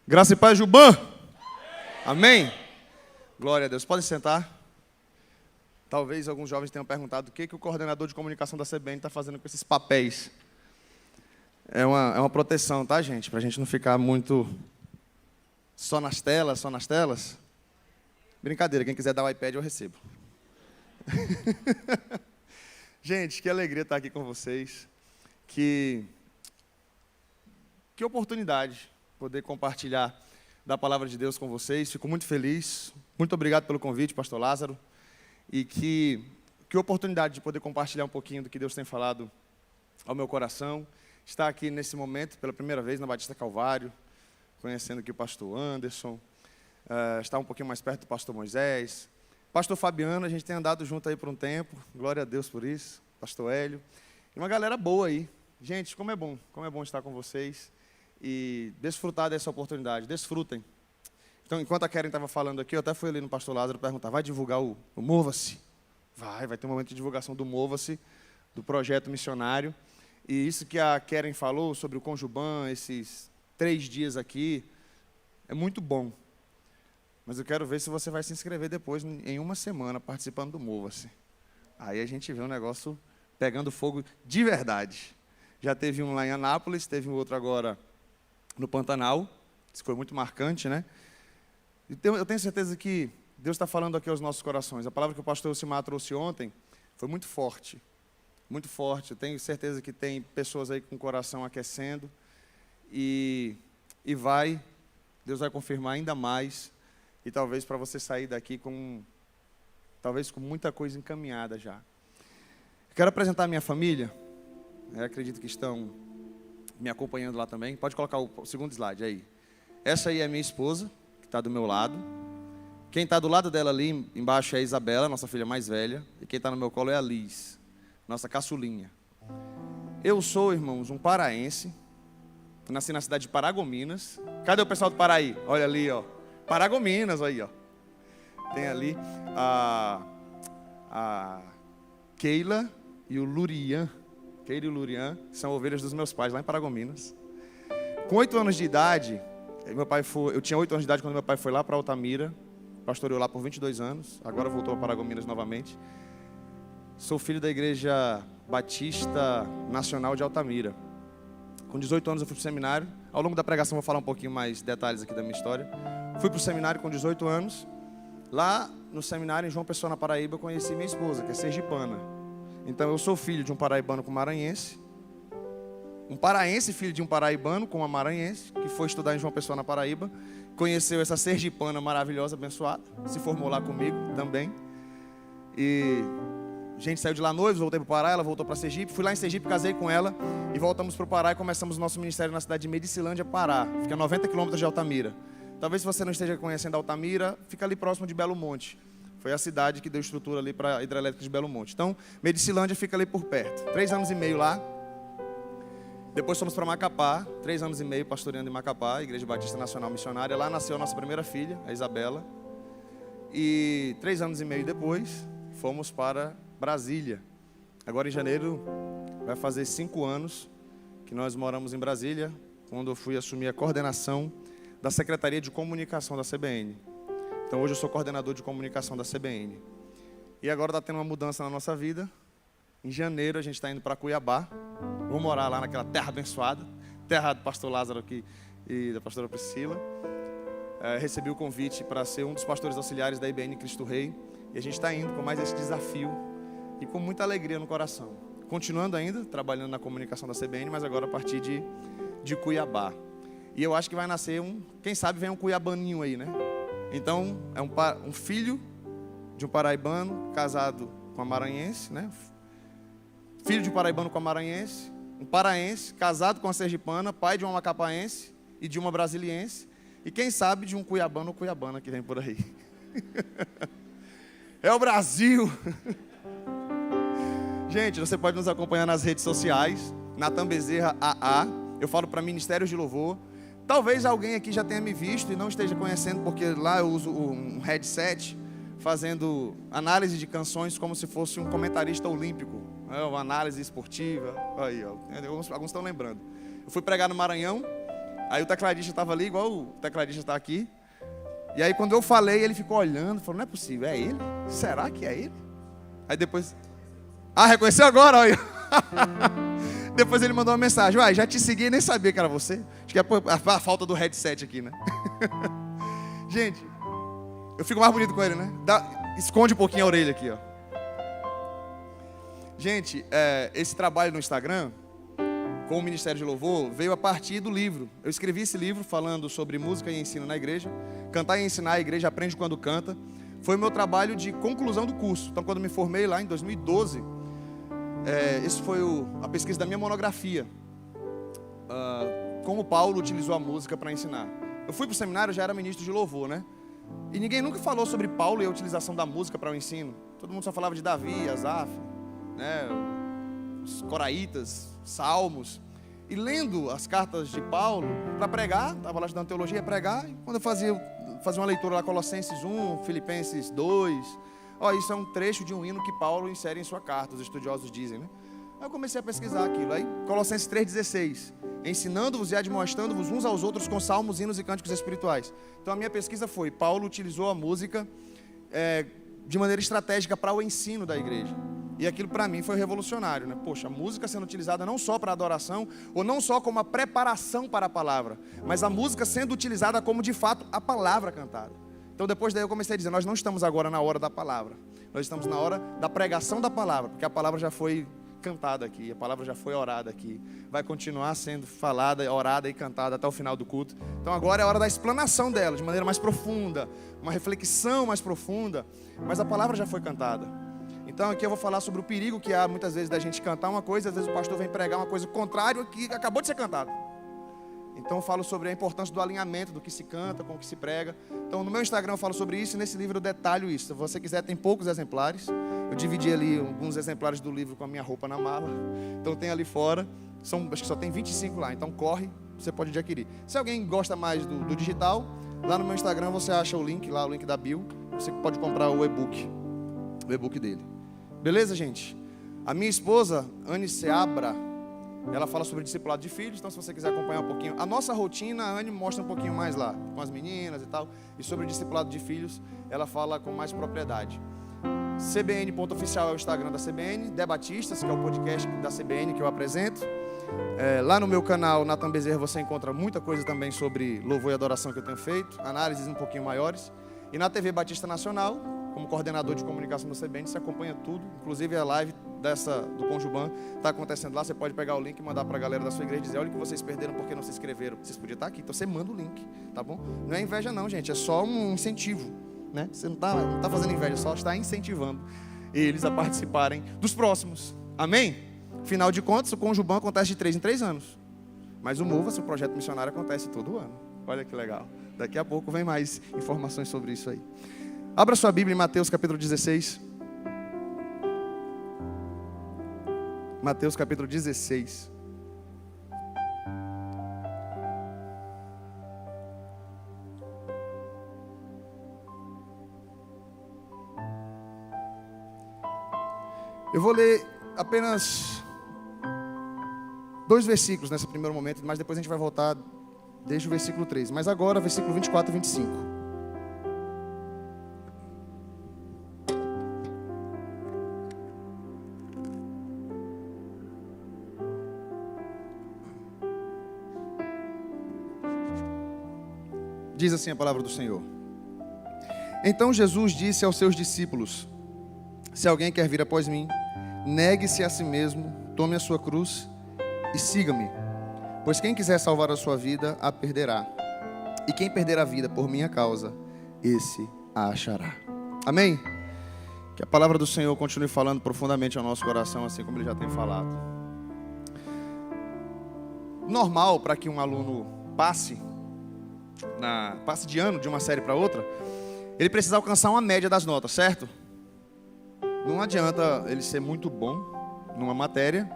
Graça e paz, Juban. Amém? Glória a Deus. Podem sentar. Talvez alguns jovens tenham perguntado o que o coordenador de comunicação da CBN está fazendo com esses papéis. É uma proteção, tá, gente? Para a gente não ficar muito só nas telas. Brincadeira, quem quiser dar o iPad eu recebo. Gente, que alegria estar aqui com vocês. Que oportunidade poder compartilhar da palavra de Deus com vocês. Fico muito feliz. Muito obrigado pelo convite, pastor Lázaro. E que oportunidade de poder compartilhar um pouquinho do que Deus tem falado ao meu coração. Estar aqui nesse momento, pela primeira vez, na Batista Calvário, conhecendo aqui o pastor Anderson, estar um pouquinho mais perto do pastor Moisés. Pastor Fabiano, a gente tem andado junto aí por um tempo, glória a Deus por isso. Pastor Hélio, e uma galera boa aí. Gente, como é bom estar com vocês e desfrutar dessa oportunidade, desfrutem. Então, enquanto a Karen estava falando aqui, eu até fui ali no pastor Lázaro perguntar, vai divulgar o Mova-se? Vai ter um momento de divulgação do Mova-se, do projeto missionário. E isso que a Karen falou sobre o Conjuban, esses 3 dias aqui, é muito bom. Mas eu quero ver se você vai se inscrever depois, em uma semana, participando do Mova-se. Aí a gente vê um negócio pegando fogo de verdade. Já teve um lá em Anápolis, teve um outro agora no Pantanal. Isso foi muito marcante, né? Eu tenho certeza que Deus está falando aqui aos nossos corações. A palavra que o pastor Elcimar trouxe ontem foi muito forte. Muito forte. Eu tenho certeza que tem pessoas aí com o coração aquecendo. E Deus vai confirmar ainda mais. E talvez para você sair daqui com muita coisa encaminhada já. Quero apresentar a minha família. Eu acredito que estão me acompanhando lá também. Pode colocar o segundo slide aí. Essa aí é a minha esposa, que está do meu lado. Quem está do lado dela ali embaixo é a Isabela, nossa filha mais velha. E quem está no meu colo é a Liz, nossa caçulinha. Eu sou, irmãos, um paraense. Nasci na cidade de Paragominas. Cadê o pessoal do Paraí? Olha ali, ó. Paragominas, aí, ó. Tem ali a Keila e o Lurian. Keila e o Lurian são ovelhas dos meus pais lá em Paragominas. Com 8 anos de idade, eu tinha 8 anos de idade quando meu pai foi lá para Altamira. Pastoreou lá por 22 anos. Agora voltou para Paragominas novamente. Sou filho da Igreja Batista Nacional de Altamira. Com 18 anos eu fui para o seminário. Ao longo da pregação vou falar um pouquinho mais detalhes aqui da minha história. Fui para o seminário com 18 anos. Lá no seminário em João Pessoa, na Paraíba, eu conheci minha esposa, que é sergipana. Então eu sou filho de um paraibano com maranhense. Um paraense, filho de um paraibano com uma maranhense, que foi estudar em João Pessoa, na Paraíba. Conheceu essa sergipana maravilhosa, abençoada. Se formou lá comigo também. E a gente saiu de lá noivos, voltei para o Pará, ela voltou para Sergipe. Fui lá em Sergipe, casei com ela e voltamos para o Pará e começamos o nosso ministério na cidade de Medicilândia, Pará. Fica a 90 quilômetros de Altamira. Talvez se você não esteja conhecendo Altamira, fica ali próximo de Belo Monte. Foi a cidade que deu estrutura ali para a hidrelétrica de Belo Monte. Então, Medicilândia fica ali por perto. 3 anos e meio lá. Depois fomos para Macapá, 3 anos e meio pastoreando em Macapá, Igreja Batista Nacional Missionária. Lá nasceu a nossa primeira filha, a Isabela. E 3 anos e meio depois, fomos para Brasília. Agora em janeiro vai fazer 5 anos que nós moramos em Brasília, quando eu fui assumir a coordenação da Secretaria de Comunicação da CBN. Então hoje eu sou coordenador de comunicação da CBN. E agora está tendo uma mudança na nossa vida. Em janeiro a gente está indo para Cuiabá. Vou morar lá naquela terra abençoada, terra do pastor Lázaro aqui e da pastora Priscila. Recebi o convite para ser um dos pastores auxiliares da IBN Cristo Rei. E a gente está indo com mais esse desafio e com muita alegria no coração. Continuando ainda, trabalhando na comunicação da CBN, mas agora a partir de Cuiabá. E eu acho que vai nascer quem sabe vem um cuiabaninho aí, né? Então, é um filho de um paraibano casado com a maranhense, né? Filho de um paraibano com a maranhense, um paraense casado com a sergipana, pai de uma macapaense e de uma brasiliense, e quem sabe de um cuiabano ou cuiabana que vem por aí. É o Brasil! Gente, você pode nos acompanhar nas redes sociais, Natan Bezerra AA, eu falo para Ministérios de Louvor. Talvez alguém aqui já tenha me visto e não esteja conhecendo, porque lá eu uso um headset, fazendo análise de canções como se fosse um comentarista olímpico. Uma análise esportiva. Aí, ó, alguns estão lembrando. Eu fui pregar no Maranhão Aí o tecladista estava ali, igual o tecladista está aqui. E aí quando eu falei, ele ficou olhando, falou, não é possível, é ele? Será que é ele? Aí depois... Ah, reconheceu agora? Olha. Depois ele mandou uma mensagem, uai, já te segui e nem sabia que era você. Acho que é a falta do headset aqui, né? Gente, eu fico mais bonito com ele, né? Esconde um pouquinho a orelha aqui, ó. Gente, esse trabalho no Instagram, com o Ministério de Louvor, veio a partir do livro. Eu escrevi esse livro falando sobre música e ensino na igreja. Cantar e ensinar, a igreja aprende quando canta. Foi o meu trabalho de conclusão do curso. Então, quando eu me formei lá em 2012, esse foi a pesquisa da minha monografia. Como Paulo utilizou a música para ensinar. Eu fui para o seminário, já era ministro de louvor, né? E ninguém nunca falou sobre Paulo e a utilização da música para o ensino. Todo mundo só falava de Davi, Asaf, né? Os coraitas, salmos. E lendo as cartas de Paulo para pregar, estava lá estudando teologia, ia pregar. E quando eu fazia uma leitura lá, Colossenses 1, Filipenses 2. Isso é um trecho de um hino que Paulo insere em sua carta, os estudiosos dizem, né? Aí eu comecei a pesquisar aquilo. Aí Colossenses 3,16. Ensinando-vos e admoestando-vos uns aos outros com salmos, hinos e cânticos espirituais. Então a minha pesquisa foi, Paulo utilizou a música de maneira estratégica para o ensino da igreja. E aquilo para mim foi revolucionário, né? Poxa, a música sendo utilizada não só para adoração, ou não só como a preparação para a palavra, mas a música sendo utilizada como de fato a palavra cantada. Então depois daí eu comecei a dizer, nós não estamos agora na hora da palavra, nós estamos na hora da pregação da palavra, porque a palavra já foi cantada aqui, a palavra já foi orada aqui, vai continuar sendo falada, orada e cantada até o final do culto. Então agora é a hora da explanação dela, de maneira mais profunda, uma reflexão mais profunda, mas a palavra já foi cantada. Então aqui eu vou falar sobre o perigo que há muitas vezes da gente cantar uma coisa, às vezes o pastor vem pregar uma coisa contrária que acabou de ser cantada. Então eu falo sobre a importância do alinhamento do que se canta com o que se prega. Então no meu Instagram eu falo sobre isso e nesse livro eu detalho isso. Se você quiser, tem poucos exemplares. Eu dividi ali alguns exemplares do livro com a minha roupa na mala. Então tem ali fora, acho que só tem 25 lá, então corre, você pode adquirir. Se alguém gosta mais do digital, lá no meu Instagram você acha o link, lá o link da bio. Você pode comprar o e-book dele. Beleza, gente? A minha esposa, Anne Seabra, ela fala sobre discipulado de filhos, então se você quiser acompanhar um pouquinho a nossa rotina, a Anne mostra um pouquinho mais lá, com as meninas e tal, e sobre o discipulado de filhos, ela fala com mais propriedade. CBN.oficial é o Instagram da CBN, Debatistas, que é o podcast da CBN que eu apresento. Lá no meu canal, Nathan Bezerra, você encontra muita coisa também sobre louvor e adoração que eu tenho feito, análises um pouquinho maiores. E na TV Batista Nacional, como coordenador de comunicação da CBN, você acompanha tudo, inclusive a live do Conjuban está acontecendo lá. Você pode pegar o link e mandar para a galera da sua igreja e dizer, olha o que vocês perderam porque não se inscreveram. Vocês podiam estar aqui, então você manda o link, tá bom? Não é inveja não, gente, é só um incentivo, né? Você não tá fazendo inveja, só está incentivando eles a participarem dos próximos, amém? Afinal de contas, o Conjuban acontece de 3 em 3 anos, mas o Mova-se, o projeto missionário, acontece todo ano. Olha que legal, daqui a pouco vem mais informações sobre isso aí. Abra sua Bíblia em Mateus capítulo 16. Mateus capítulo 16. Eu vou ler apenas 2 versículos nesse primeiro momento, mas depois a gente vai voltar desde o versículo 3. Mas agora, versículo 24 e 25. Diz assim a palavra do Senhor. Então Jesus disse aos seus discípulos, se alguém quer vir após mim, negue-se a si mesmo, tome a sua cruz e siga-me. Pois quem quiser salvar a sua vida, a perderá. E quem perder a vida por minha causa, esse a achará. Amém? Que a palavra do Senhor continue falando profundamente ao nosso coração, assim como Ele já tem falado. Normal para que um aluno passe de ano, de uma série para outra, ele precisa alcançar uma média das notas, certo? Não adianta ele ser muito bom numa matéria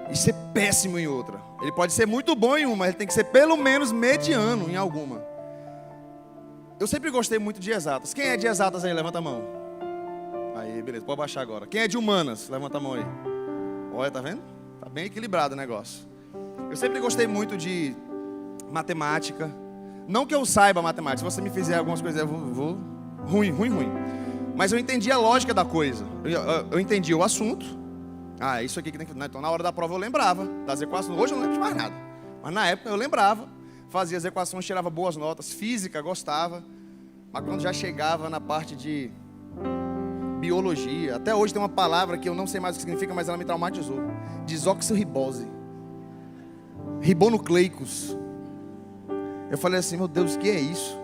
e ser péssimo em outra. Ele pode ser muito bom em uma, mas ele tem que ser pelo menos mediano em alguma. Eu sempre gostei muito de exatas. Quem é de exatas aí? Levanta a mão. Aí, beleza, pode baixar agora. Quem é de humanas? Levanta a mão aí. Olha, tá vendo? Tá bem equilibrado o negócio. Eu sempre gostei muito de matemática. Não que eu saiba matemática. Se você me fizer algumas coisas, eu vou ruim. Mas eu entendi a lógica da coisa. Eu entendi o assunto. Ah, isso aqui que tem que... Então, na hora da prova eu lembrava das equações. Hoje eu não lembro de mais nada. Mas na época eu lembrava. Fazia as equações, tirava boas notas. Física, gostava. Mas quando já chegava na parte de biologia... Até hoje tem uma palavra que eu não sei mais o que significa, mas ela me traumatizou. Desoxirribose. Ribonucleicos. Eu falei assim, meu Deus, o que é isso?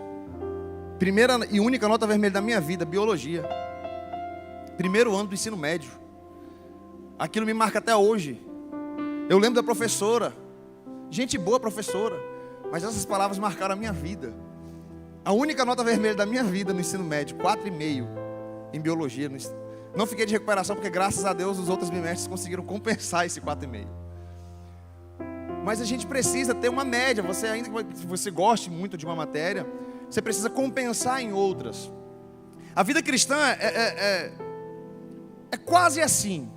Primeira e única nota vermelha da minha vida, biologia. Primeiro ano do ensino médio. Aquilo me marca até hoje. Eu lembro da professora. Gente boa professora. Mas essas palavras marcaram a minha vida. A única nota vermelha da minha vida no ensino médio, 4,5 em biologia. Não fiquei de recuperação porque graças a Deus os outros bimestres conseguiram compensar esse 4,5. Mas a gente precisa ter uma média. Você, ainda que você goste muito de uma matéria, você precisa compensar em outras. A vida cristã é quase assim.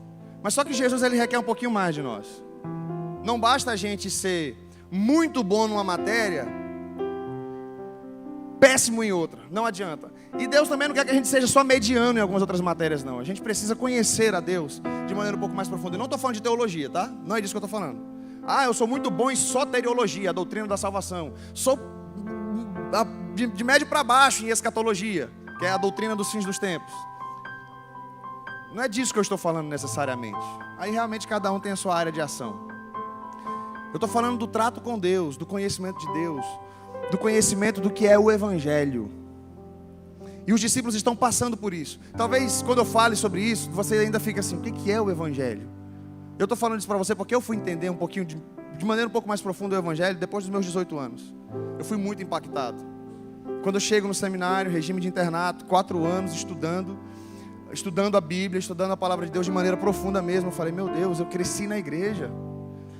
Mas só que Jesus ele requer um pouquinho mais de nós. Não basta a gente ser muito bom numa matéria, péssimo em outra. Não adianta. E Deus também não quer que a gente seja só mediano em algumas outras matérias, não. A gente precisa conhecer a Deus de maneira um pouco mais profunda. Eu não estou falando de teologia, tá? Não é disso que eu estou falando. Ah, eu sou muito bom em soteriologia, a doutrina da salvação. Sou de médio para baixo em escatologia, que é a doutrina dos fins dos tempos. Não é disso que eu estou falando necessariamente. Aí realmente cada um tem a sua área de ação. Eu estou falando do trato com Deus, do conhecimento de Deus, do conhecimento do que é o Evangelho. E os discípulos estão passando por isso. Talvez quando eu fale sobre isso, você ainda fique assim, o que é o Evangelho? Eu estou falando isso para você porque eu fui entender um pouquinho, de maneira um pouco mais profunda o Evangelho depois dos meus 18 anos. Eu fui muito impactado. Quando eu chego no seminário, regime de internato, 4 anos estudando a Bíblia, estudando a palavra de Deus de maneira profunda mesmo, eu falei, meu Deus, eu cresci na igreja.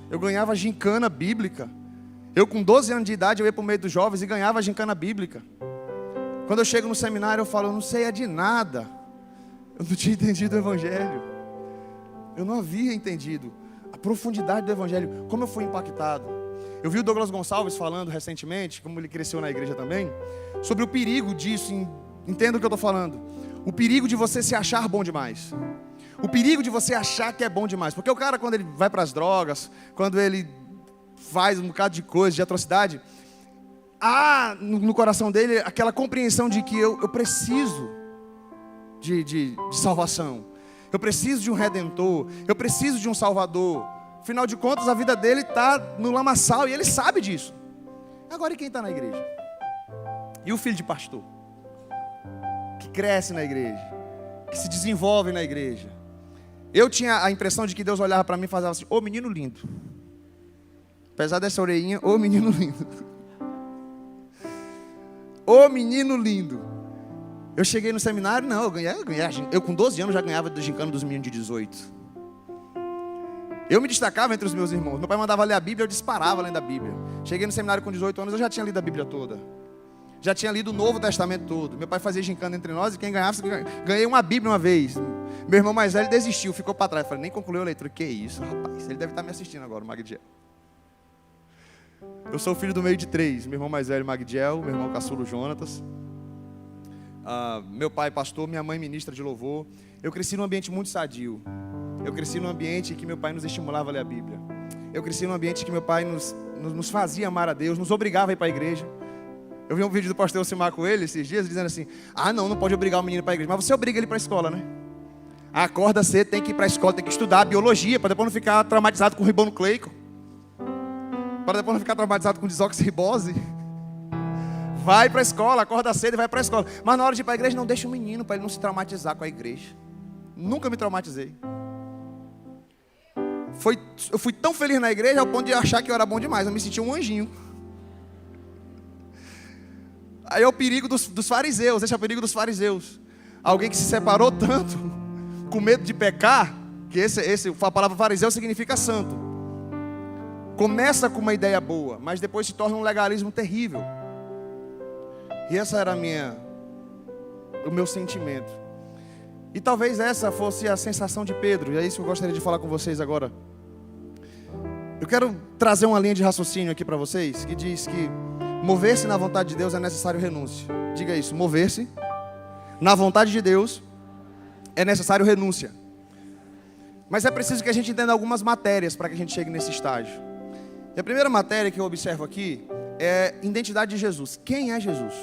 Eu ganhava gincana bíblica. Eu com 12 anos de idade, eu ia para o meio dos jovens e ganhava gincana bíblica. Quando eu chego no seminário, eu falo, eu não sei de nada. Eu não tinha entendido o Evangelho. Eu não havia entendido a profundidade do Evangelho, como eu fui impactado. Eu vi o Douglas Gonçalves falando recentemente, como ele cresceu na igreja também, sobre o perigo disso, entenda o que eu estou falando. O perigo de você se achar bom demais. O perigo de você achar que é bom demais. Porque o cara, quando ele vai para as drogas, quando ele faz um bocado de coisa, de atrocidade, há no coração dele aquela compreensão de que eu preciso de salvação. Eu preciso de um Redentor. Eu preciso de um Salvador. Afinal de contas, a vida dele está no lamaçal e ele sabe disso. Agora, e quem está na igreja? E o filho de pastor? Que cresce na igreja, que se desenvolve na igreja. Eu tinha a impressão de que Deus olhava para mim e falava assim, ô menino lindo. Apesar dessa orelhinha, ô menino lindo. Ô menino lindo. Eu cheguei no seminário, não, eu com 12 anos já ganhava do gincana dos meninos de 18. Eu me destacava entre os meus irmãos. Meu pai mandava ler a Bíblia, eu disparava lendo a Bíblia. Cheguei no seminário com 18 anos, eu já tinha lido a Bíblia toda. Já tinha lido o Novo Testamento todo. Meu pai fazia gincana entre nós e quem ganhava, ganhei uma Bíblia uma vez. Meu irmão mais velho desistiu, ficou para trás. Falei, nem concluiu a leitura. Que isso, rapaz? Ele deve estar me assistindo agora, o Magdiel. Eu sou o filho do meio de 3. Meu irmão mais velho, Magdiel. Meu irmão caçulo, Jonatas. Meu pai pastor, minha mãe ministra de louvor. Eu cresci num ambiente muito sadio. Eu cresci num ambiente que meu pai nos estimulava a ler a Bíblia. Eu cresci num ambiente que meu pai nos fazia amar a Deus, nos obrigava a ir para a igreja. Eu vi um vídeo do pastor Elcimar com ele esses dias, dizendo assim, não pode obrigar o menino para a igreja, mas você obriga ele para a escola, né? Acorda cedo, tem que ir para a escola, tem que estudar biologia, para depois não ficar traumatizado com ribonucleico. Para depois não ficar traumatizado com desoxirribose. Vai para a escola, acorda cedo e vai para a escola. Mas na hora de ir para a igreja, não deixa o menino, para ele não se traumatizar com a igreja. Nunca me traumatizei. Eu fui tão feliz na igreja ao ponto de achar que eu era bom demais. Eu me sentia um anjinho. Aí é o perigo dos fariseus. Esse é o perigo dos fariseus. Alguém que se separou tanto, com medo de pecar, que a palavra fariseu significa santo. Começa com uma ideia boa, mas depois se torna um legalismo terrível. E essa era o meu sentimento. E talvez essa fosse a sensação de Pedro. E é isso que eu gostaria de falar com vocês agora. Eu quero trazer uma linha de raciocínio aqui para vocês, que diz que mover-se na vontade de Deus é necessário renúncia. Diga isso, mover-se na vontade de Deus é necessário renúncia. Mas é preciso que a gente entenda algumas matérias para que a gente chegue nesse estágio. E a primeira matéria que eu observo aqui é identidade de Jesus. Quem é Jesus?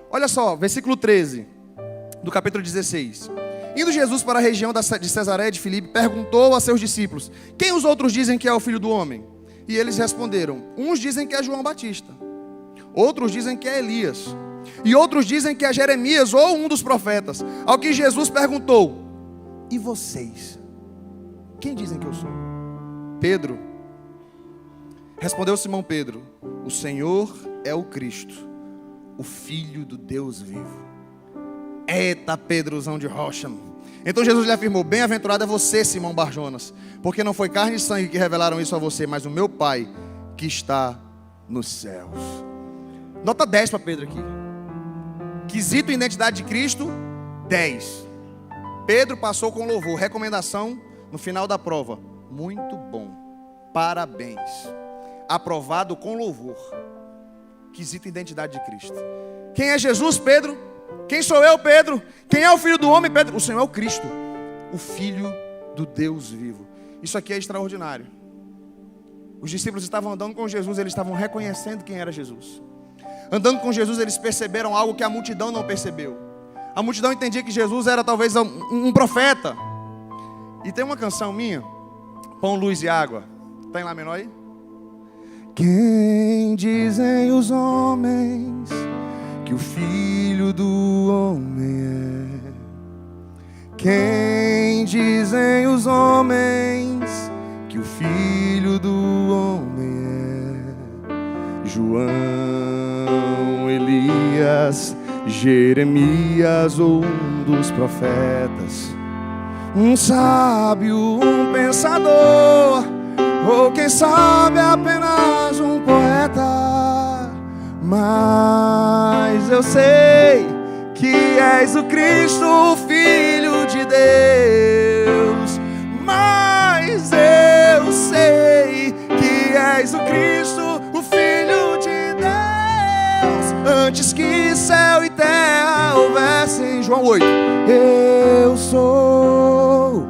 Olha só, versículo 13 do capítulo 16. Indo Jesus para a região de Cesareia de Filipe, perguntou a seus discípulos: quem os outros dizem que é o Filho do Homem? E eles responderam: uns dizem que é João Batista, outros dizem que é Elias, e outros dizem que é Jeremias ou um dos profetas. Ao que Jesus perguntou: e vocês? Quem dizem que eu sou? Pedro. Respondeu Simão Pedro: o Senhor é o Cristo, o Filho do Deus vivo. Eita, Pedrozão de rocha. Então Jesus lhe afirmou: bem-aventurado é você, Simão Barjonas, porque não foi carne e sangue que revelaram isso a você, mas o meu Pai que está nos céus. Nota 10 para Pedro aqui. Quesito identidade de Cristo, 10. Pedro passou com louvor. Recomendação no final da prova: muito bom, parabéns. Aprovado com louvor. Quesito identidade de Cristo. Quem é Jesus, Pedro? Quem sou eu, Pedro? Quem é o Filho do Homem, Pedro? O Senhor é o Cristo, o Filho do Deus vivo. Isso aqui é extraordinário. Os discípulos estavam andando com Jesus, eles estavam reconhecendo quem era Jesus. Andando com Jesus, eles perceberam algo que a multidão não percebeu. A multidão entendia que Jesus era talvez um profeta. E tem uma canção minha, Pão, Luz e Água. Está em Lá menor aí? Quem dizem os homens que o Filho do Homem é? Quem dizem os homens que o Filho do Homem é? João, Elias, Jeremias ou um dos profetas, um sábio, um pensador, ou quem sabe apenas um poeta. Mas eu sei que és o Cristo, o Filho de Deus. Mas eu sei que és o Cristo, o Filho de Deus. Antes que céu e terra houvessem. João 8. Eu sou.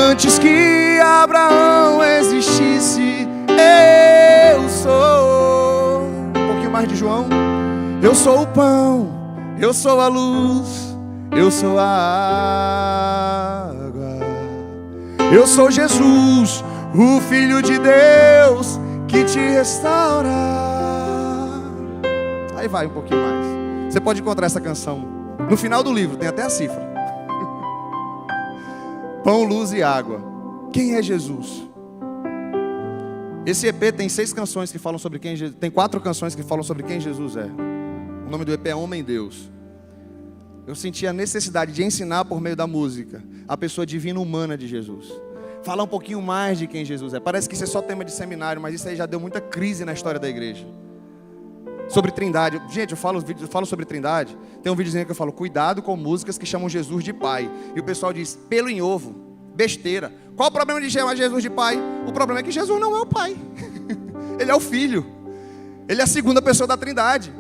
Antes que Abraão existisse, eu sou. Um pouquinho mais de João. Eu sou o pão, eu sou a luz, eu sou a água. Eu sou Jesus, o Filho de Deus, que te restaura. Aí vai um pouquinho mais. Você pode encontrar essa canção no final do livro, tem até a cifra. Pão, luz e água. Quem é Jesus? Esse EP tem 6 canções que falam sobre quem Jesus. Tem 4 canções que falam sobre quem Jesus é. O nome do EP é Homem Deus. Eu senti a necessidade de ensinar por meio da música a pessoa divina humana de Jesus. Falar um pouquinho mais de quem Jesus é. Parece que isso é só tema de seminário, mas isso aí já deu muita crise na história da igreja. Sobre trindade. Gente, eu falo sobre trindade. Tem um videozinho que eu falo: cuidado com músicas que chamam Jesus de pai. E o pessoal diz: pelo em ovo, besteira. Qual o problema de chamar Jesus de pai? O problema é que Jesus não é o pai. Ele é o filho. Ele é a segunda pessoa da trindade.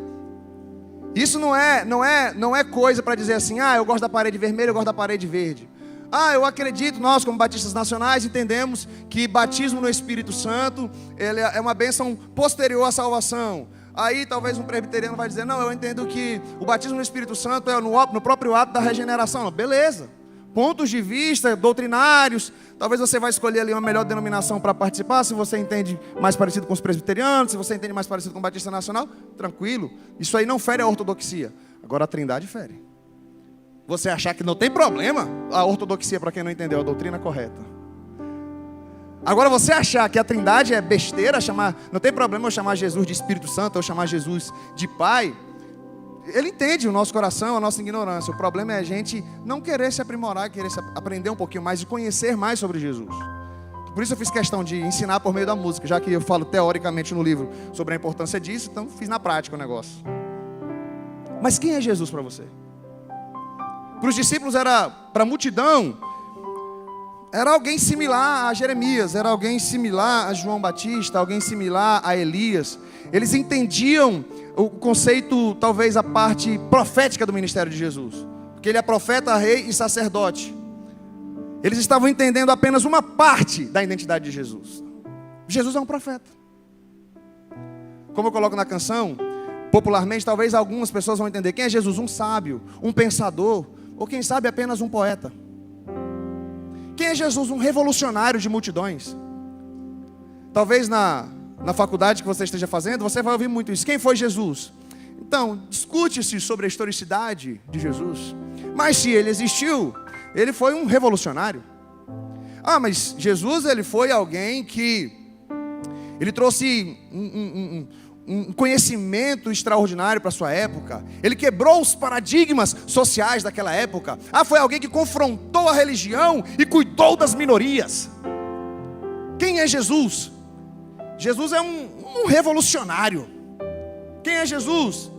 Isso não é coisa para dizer assim: ah, eu gosto da parede vermelha, eu gosto da parede verde. Ah, eu acredito, nós como batistas nacionais entendemos que batismo no Espírito Santo ele é uma bênção posterior à salvação. Aí talvez um presbiteriano vai dizer: não, eu entendo que o batismo no Espírito Santo é no próprio ato da regeneração. Não, beleza. Pontos de vista doutrinários. Talvez você vai escolher ali uma melhor denominação para participar. Se você entende mais parecido com os presbiterianos, se você entende mais parecido com o Batista Nacional, tranquilo. Isso aí não fere a ortodoxia. Agora a trindade fere. Você achar que não tem problema, a ortodoxia, para quem não entendeu, a doutrina correta. Agora você achar que a trindade é besteira, não tem problema eu chamar Jesus de Espírito Santo, ou chamar Jesus de Pai. Ele entende o nosso coração, a nossa ignorância. O problema é a gente não querer se aprimorar, querer aprender um pouquinho mais, de conhecer mais sobre Jesus. Por isso eu fiz questão de ensinar por meio da música, já que eu falo teoricamente no livro sobre a importância disso, então fiz na prática o negócio. Mas quem é Jesus para você? Para os discípulos era, para a multidão, era alguém similar a Jeremias, era alguém similar a João Batista, alguém similar a Elias. Eles entendiam o conceito, talvez a parte profética do ministério de Jesus, porque ele é profeta, rei e sacerdote. Eles estavam entendendo apenas uma parte da identidade de Jesus. Jesus é um profeta. Como eu coloco na canção, popularmente, talvez algumas pessoas vão entender: quem é Jesus? Um sábio, um pensador, ou quem sabe apenas um poeta. Quem é Jesus? Um revolucionário de multidões. Talvez na faculdade que você esteja fazendo, você vai ouvir muito isso. Quem foi Jesus? Então, discute-se sobre a historicidade de Jesus. Mas se ele existiu, ele foi um revolucionário. Ah, mas Jesus, ele foi alguém que ele trouxe um conhecimento extraordinário para a sua época. Ele quebrou os paradigmas sociais daquela época. Ah, foi alguém que confrontou a religião e cuidou das minorias. Quem é Jesus? Jesus é um revolucionário. Quem é Jesus?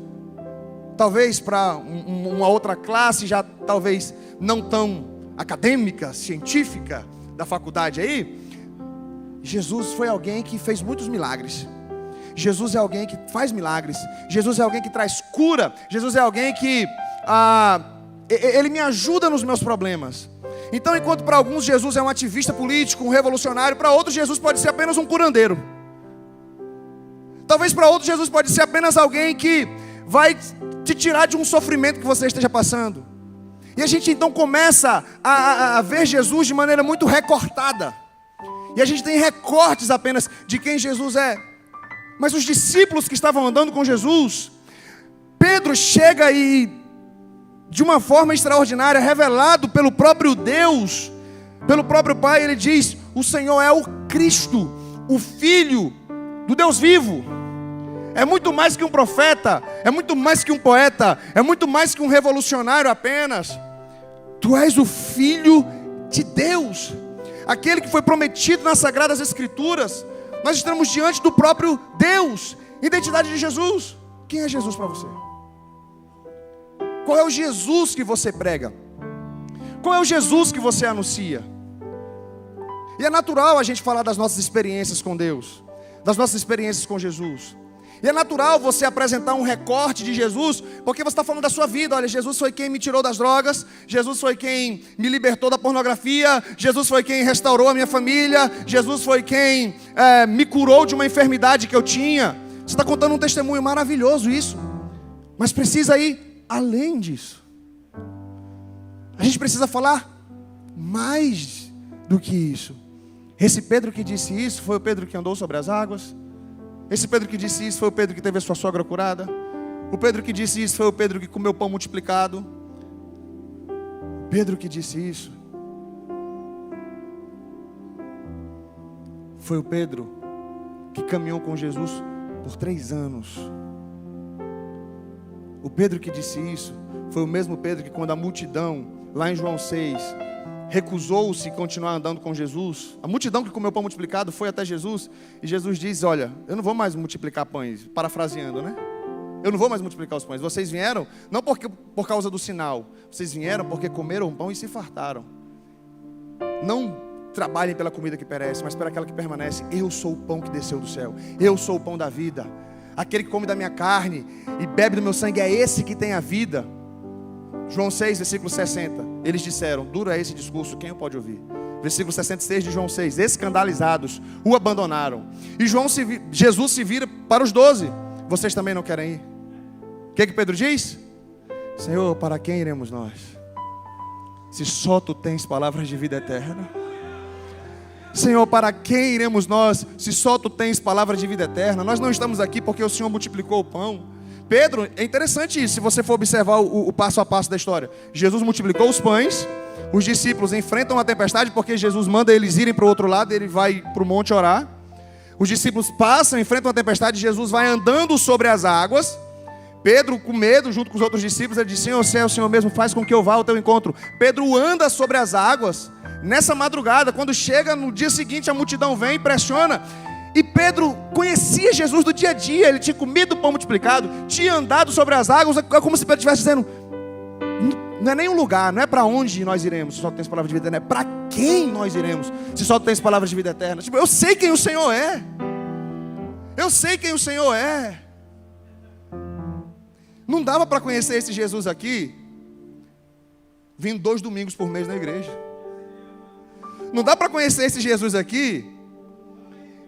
Talvez para uma outra classe, já talvez não tão acadêmica, científica, da faculdade aí, Jesus foi alguém que fez muitos milagres. Jesus é alguém que faz milagres. Jesus é alguém que traz cura. Jesus é alguém que ele me ajuda nos meus problemas. Então, enquanto para alguns Jesus é um ativista político, um revolucionário, para outros Jesus pode ser apenas um curandeiro. Talvez para outros Jesus pode ser apenas alguém que vai te tirar de um sofrimento que você esteja passando. E a gente então começa a ver Jesus de maneira muito recortada. E a gente tem recortes apenas de quem Jesus é. Mas os discípulos que estavam andando com Jesus, Pedro chega e, de uma forma extraordinária, revelado pelo próprio Deus, pelo próprio Pai, ele diz: o Senhor é o Cristo, o Filho do Deus vivo. É muito mais que um profeta, é muito mais que um poeta, é muito mais que um revolucionário apenas. Tu és o Filho de Deus, aquele que foi prometido nas Sagradas Escrituras. Nós estamos diante do próprio Deus. Identidade de Jesus. Quem é Jesus para você? Qual é o Jesus que você prega? Qual é o Jesus que você anuncia? E é natural a gente falar das nossas experiências com Deus, das nossas experiências com Jesus. E é natural você apresentar um recorte de Jesus, porque você está falando da sua vida. Olha, Jesus foi quem me tirou das drogas, Jesus foi quem me libertou da pornografia, Jesus foi quem restaurou a minha família, Jesus foi quem me curou de uma enfermidade que eu tinha. Você está contando um testemunho maravilhoso isso, mas precisa ir além disso. A gente precisa falar mais do que isso. Esse Pedro que disse isso foi o Pedro que andou sobre as águas. Esse Pedro que disse isso foi o Pedro que teve a sua sogra curada. O Pedro que disse isso foi o Pedro que comeu pão multiplicado. Pedro que disse isso foi o Pedro que caminhou com Jesus por 3 anos. O Pedro que disse isso foi o mesmo Pedro que, quando a multidão, lá em João 6, recusou-se continuar andando com Jesus, a multidão que comeu pão multiplicado foi até Jesus, e Jesus diz: olha, eu não vou mais multiplicar pães, parafraseando, né? Eu não vou mais multiplicar os pães. Vocês vieram não por causa do sinal, vocês vieram porque comeram pão e se fartaram. Não trabalhem pela comida que perece, mas pela aquela que permanece. Eu sou o pão que desceu do céu, eu sou o pão da vida. Aquele que come da minha carne e bebe do meu sangue, é esse que tem a vida. João 6, versículo 60, eles disseram: duro é esse discurso, quem o pode ouvir? Versículo 66 de João 6, escandalizados, o abandonaram. E Jesus se vira para os 12: vocês também não querem ir? O que Pedro diz? Senhor, para quem iremos nós? Se só tu tens palavras de vida eterna. Senhor, para quem iremos nós, se só tu tens palavras de vida eterna? Nós não estamos aqui porque o Senhor multiplicou o pão. Pedro, é interessante isso, se você for observar o passo a passo da história. Jesus multiplicou os pães, os discípulos enfrentam a tempestade, porque Jesus manda eles irem para o outro lado, ele vai para o monte orar. Os discípulos passam, enfrentam a tempestade, Jesus vai andando sobre as águas. Pedro, com medo, junto com os outros discípulos, ele diz: Senhor, se é o Senhor mesmo, faz com que eu vá ao teu encontro. Pedro anda sobre as águas, nessa madrugada. Quando chega no dia seguinte, a multidão vem e pressiona. E Pedro conhecia Jesus do dia a dia, ele tinha comido o pão multiplicado, tinha andado sobre as águas. É como se Pedro estivesse dizendo: Não é nem um lugar, não é para onde nós iremos, se só tens palavra de vida eterna. É para quem nós iremos, se só tens palavras de vida eterna. Tipo, eu sei quem o Senhor é. Eu sei quem o Senhor é. Não dava para conhecer esse Jesus aqui vindo 2 domingos por mês na igreja. Não dá para conhecer esse Jesus aqui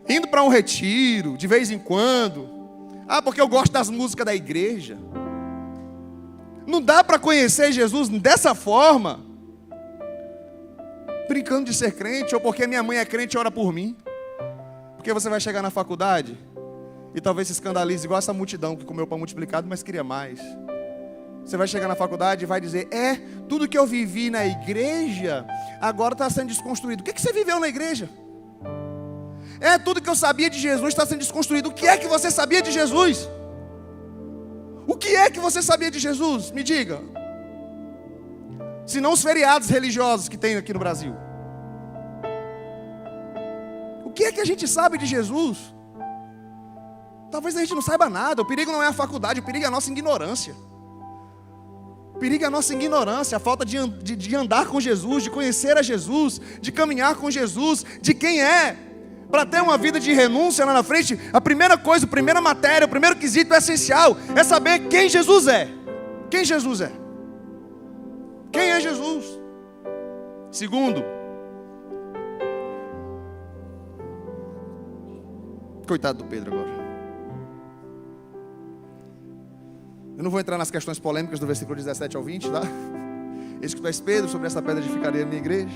indo para um retiro de vez em quando. Ah, porque eu gosto das músicas da igreja. Não dá para conhecer Jesus dessa forma, brincando de ser crente, ou porque minha mãe é crente e ora por mim. Porque você vai chegar na faculdade e talvez se escandalize igual essa multidão que comeu pão multiplicado, mas queria mais. Você vai chegar na faculdade e vai dizer: tudo que eu vivi na igreja agora está sendo desconstruído. O que você viveu na igreja? Tudo que eu sabia de Jesus está sendo desconstruído. O que é que você sabia de Jesus? O que é que você sabia de Jesus? Me diga. Se não os feriados religiosos que tem aqui no Brasil. O que é que a gente sabe de Jesus? Talvez a gente não saiba nada. O perigo não é a faculdade, o perigo é a nossa ignorância. O perigo é a nossa ignorância, a falta de andar com Jesus, de conhecer a Jesus, de caminhar com Jesus, de quem é. Para ter uma vida de renúncia lá na frente, a primeira coisa, a primeira matéria, o primeiro quesito essencial é saber quem Jesus é. Quem Jesus é? Quem é Jesus? Segundo, coitado do Pedro agora. Eu não vou entrar nas questões polêmicas do versículo 17 ao 20, tá? Esse que tu és Pedro, sobre essa pedra edificarei a minha igreja.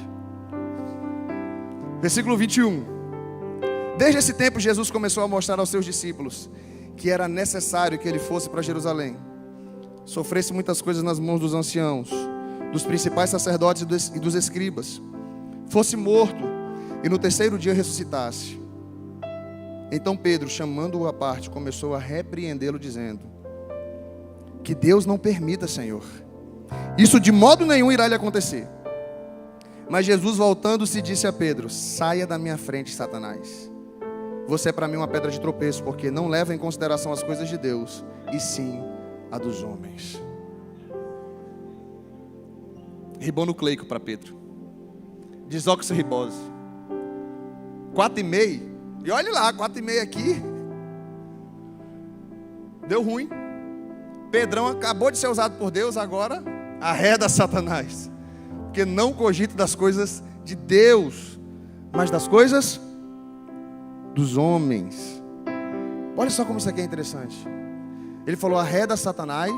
Versículo 21. Desde esse tempo Jesus começou a mostrar aos seus discípulos que era necessário que ele fosse para Jerusalém, sofresse muitas coisas nas mãos dos anciãos, dos principais sacerdotes e dos escribas, fosse morto e no terceiro dia ressuscitasse. Então Pedro, chamando-o à parte, começou a repreendê-lo, dizendo: que Deus não permita, Senhor, isso de modo nenhum irá lhe acontecer. Mas Jesus, voltando-se, disse a Pedro: saia da minha frente, Satanás. Você é para mim uma pedra de tropeço, porque não leva em consideração as coisas de Deus, e sim a dos homens. Ribonucleico para Pedro. Desoxirribose. 4,5. E olha lá, 4,5 aqui. Deu ruim. Pedrão acabou de ser usado por Deus, agora arreda Satanás. Porque não cogita das coisas de Deus, mas das coisas dos homens. Olha só como isso aqui é interessante. Ele falou: arreda Satanás.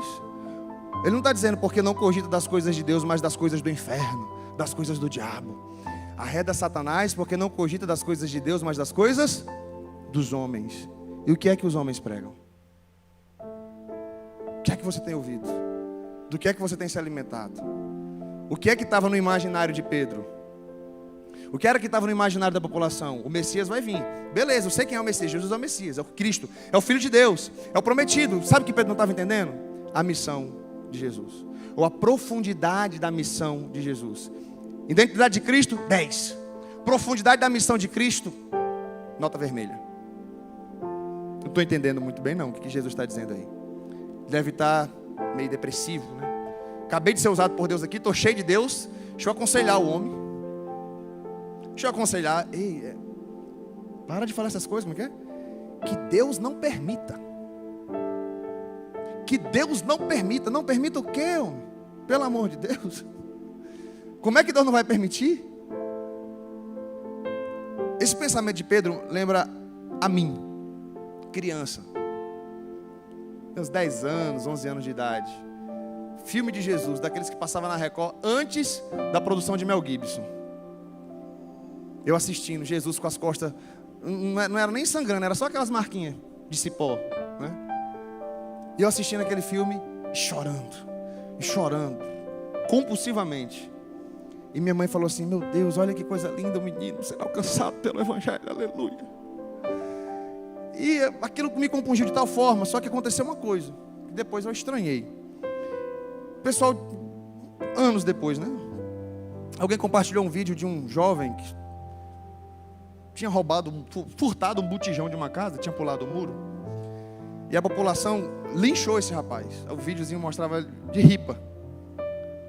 Ele não está dizendo porque não cogita das coisas de Deus, mas das coisas do inferno, das coisas do diabo. Arreda Satanás porque não cogita das coisas de Deus, mas das coisas dos homens. E o que é que os homens pregam? O que é que você tem ouvido? Do que é que você tem se alimentado? O que é que estava no imaginário de Pedro? O que era que estava no imaginário da população? O Messias vai vir. Beleza, eu sei quem é o Messias. Jesus é o Messias, é o Cristo, é o Filho de Deus, é o prometido. Sabe o que Pedro não estava entendendo? A missão de Jesus, ou a profundidade da missão de Jesus. Identidade de Cristo, 10. Profundidade da missão de Cristo, nota vermelha. Não estou entendendo muito bem não o que Jesus está dizendo aí. Deve estar meio depressivo, né? Acabei de ser usado por Deus aqui, estou cheio de Deus. Deixa eu aconselhar o homem. Deixa eu aconselhar. Ei, para de falar essas coisas, como é que é? Que Deus não permita. Que Deus não permita. Não permita o quê, homem? Pelo amor de Deus. Como é que Deus não vai permitir? Esse pensamento de Pedro lembra a mim, criança. Uns 10 anos, 11 anos de idade. Filme de Jesus, daqueles que passavam na Record antes da produção de Mel Gibson. Eu assistindo, Jesus com as costas, não era nem sangrando, era só aquelas marquinhas de cipó, né? E eu assistindo aquele filme, chorando, compulsivamente. E minha mãe falou assim: meu Deus, olha que coisa linda, o menino será alcançado pelo Evangelho, aleluia. E aquilo me compungiu de tal forma, só que aconteceu uma coisa, que depois eu estranhei. O pessoal, anos depois, né? Alguém compartilhou um vídeo de um jovem que tinha furtado um botijão de uma casa, tinha pulado o muro. E a população linchou esse rapaz. O videozinho mostrava de ripa.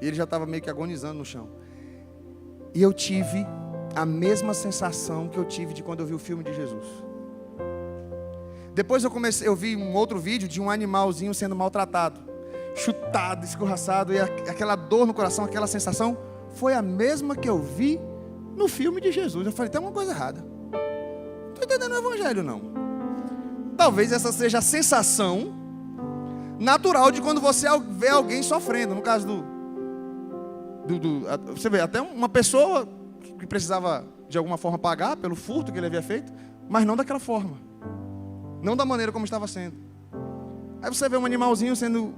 E ele já estava meio que agonizando no chão. E eu tive a mesma sensação que eu tive de quando eu vi o filme de Jesus. Depois eu vi um outro vídeo de um animalzinho sendo maltratado, chutado, escorraçado, e aquela dor no coração, aquela sensação, foi a mesma que eu vi no filme de Jesus. Eu falei, tem alguma coisa errada. Não estou entendendo o evangelho, não. Talvez essa seja a sensação natural de quando você vê alguém sofrendo. No caso você vê, até uma pessoa que precisava de alguma forma pagar pelo furto que ele havia feito, mas não daquela forma. Não da maneira como estava sendo. Aí você vê um animalzinho sendo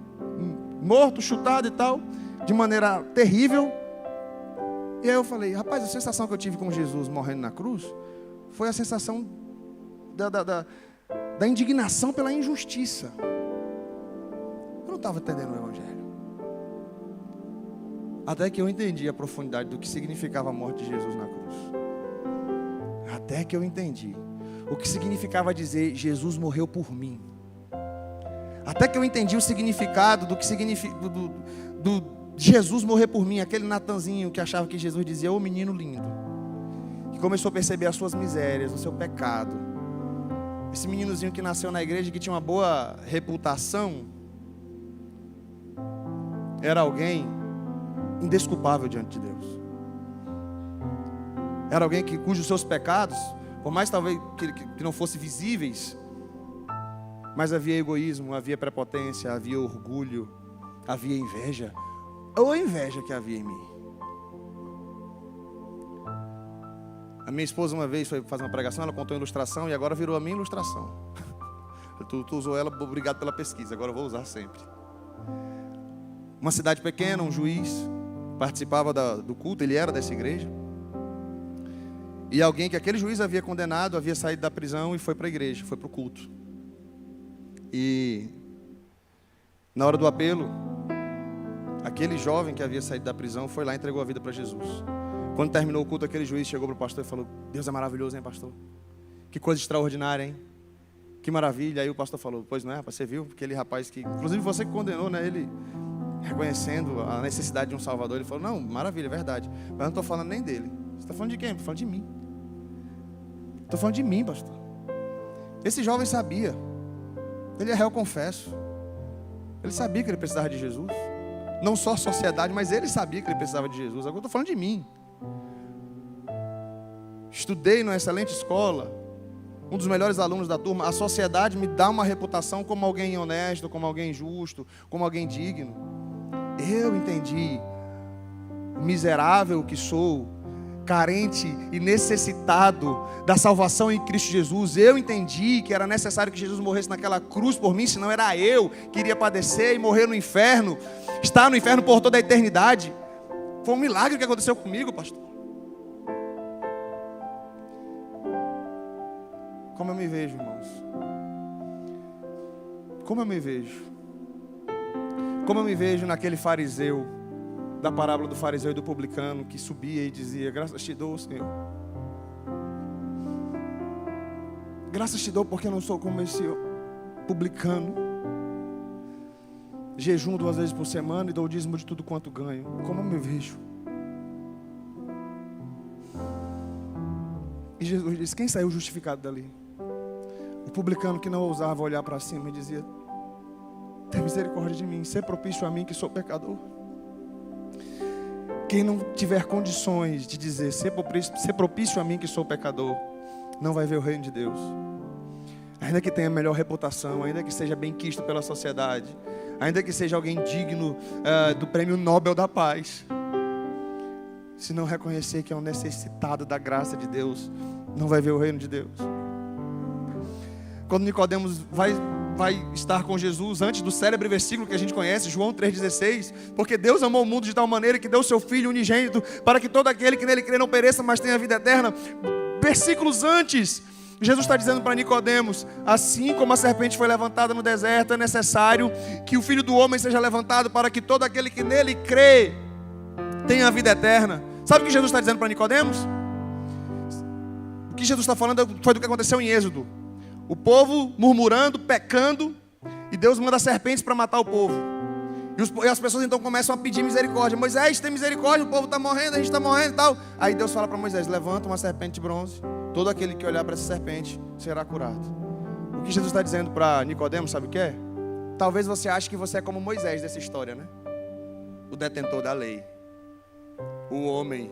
morto, chutado e tal, de maneira terrível. E aí eu falei, rapaz, a sensação que eu tive com Jesus morrendo na cruz foi a sensação da indignação pela injustiça. Eu não estava entendendo o evangelho. Até que eu entendi a profundidade do que significava a morte de Jesus na cruz. Até que eu entendi o que significava dizer, Jesus morreu por mim. Até que eu entendi o significado do que significa do Jesus morrer por mim. Aquele Natanzinho que achava que Jesus dizia, ô menino lindo, que começou a perceber as suas misérias, o seu pecado. Esse meninozinho que nasceu na igreja, que tinha uma boa reputação, era alguém indesculpável diante de Deus. Era alguém cujos seus pecados, por mais talvez que não fossem visíveis, mas havia egoísmo, havia prepotência, havia orgulho, havia inveja, ou a inveja que havia em mim. A minha esposa uma vez foi fazer uma pregação, ela contou uma ilustração e agora virou a minha ilustração. Tu usou ela, obrigado pela pesquisa, agora eu vou usar sempre. Uma cidade pequena, um juiz participava do culto, ele era dessa igreja. E alguém que aquele juiz havia condenado, havia saído da prisão e foi para a igreja, foi para o culto. E na hora do apelo, aquele jovem que havia saído da prisão foi lá e entregou a vida para Jesus. Quando terminou o culto, aquele juiz chegou para o pastor e falou, Deus é maravilhoso, hein, pastor? Que coisa extraordinária, hein? Que maravilha. Aí o pastor falou, pois não é, rapaz, você viu? Aquele rapaz que, inclusive você que condenou, né? Ele reconhecendo a necessidade de um salvador, ele falou, não, maravilha, é verdade, mas eu não estou falando nem dele. Você está falando de quem? Estou falando de mim. Estou falando de mim, pastor. Esse jovem sabia. Ele é réu, confesso. Ele sabia que ele precisava de Jesus. Não só a sociedade, mas ele sabia que ele precisava de Jesus. Agora eu estou falando de mim. Estudei numa excelente escola, um dos melhores alunos da turma. A sociedade me dá uma reputação como alguém honesto, como alguém justo, como alguém digno. Eu entendi o miserável que sou, carente e necessitado da salvação em Cristo Jesus. Eu entendi que era necessário que Jesus morresse naquela cruz por mim, senão era eu que iria padecer e morrer no inferno, estar no inferno por toda a eternidade. Foi um milagre que aconteceu comigo, pastor. Como eu me vejo, irmãos? Como eu me vejo? Como eu me vejo naquele fariseu, da parábola do fariseu e do publicano, que subia e dizia, graças te dou, Senhor. Graças te dou porque eu não sou como esse publicano. Jejum 2 vezes por semana e dou o dízimo de tudo quanto ganho. Como eu me vejo? E Jesus disse, quem saiu justificado dali? O publicano que não ousava olhar para cima e dizia, tem misericórdia de mim, ser propício a mim que sou pecador. Quem não tiver condições de dizer, ser propício a mim que sou pecador, não vai ver o reino de Deus. Ainda que tenha a melhor reputação, ainda que seja bem quisto pela sociedade, ainda que seja alguém digno do prêmio Nobel da Paz, se não reconhecer que é um necessitado da graça de Deus, não vai ver o reino de Deus. Quando Nicodemos vai estar com Jesus, antes do célebre versículo que a gente conhece, João 3,16, porque Deus amou o mundo de tal maneira que deu o seu Filho unigênito, para que todo aquele que nele crê não pereça, mas tenha vida eterna. Versículos antes, Jesus está dizendo para Nicodemos, assim como a serpente foi levantada no deserto, é necessário que o Filho do Homem seja levantado, para que todo aquele que nele crê tenha a vida eterna. Sabe o que Jesus está dizendo para Nicodemos? O que Jesus está falando foi do que aconteceu em Êxodo. O povo murmurando, pecando, e Deus manda serpentes para matar o povo. E as pessoas então começam a pedir misericórdia. Moisés, tem misericórdia, o povo está morrendo, a gente está morrendo e tal. Aí Deus fala para Moisés, levanta uma serpente de bronze. Todo aquele que olhar para essa serpente será curado. O que Jesus está dizendo para Nicodemo, sabe o que é? Talvez você ache que você é como Moisés dessa história, né? O detentor da lei. O homem,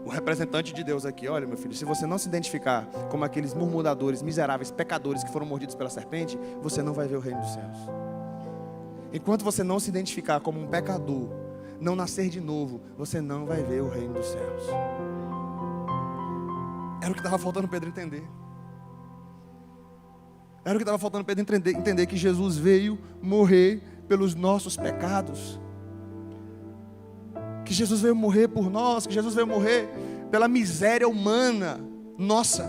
o representante de Deus aqui. Olha, meu filho, se você não se identificar como aqueles murmuradores, miseráveis, pecadores que foram mordidos pela serpente, você não vai ver o reino dos céus. Enquanto você não se identificar como um pecador, não nascer de novo, você não vai ver o reino dos céus. Era o que estava faltando Pedro entender. Era o que estava faltando Pedro entender que Jesus veio morrer pelos nossos pecados. Que Jesus veio morrer por nós, que Jesus veio morrer pela miséria humana nossa.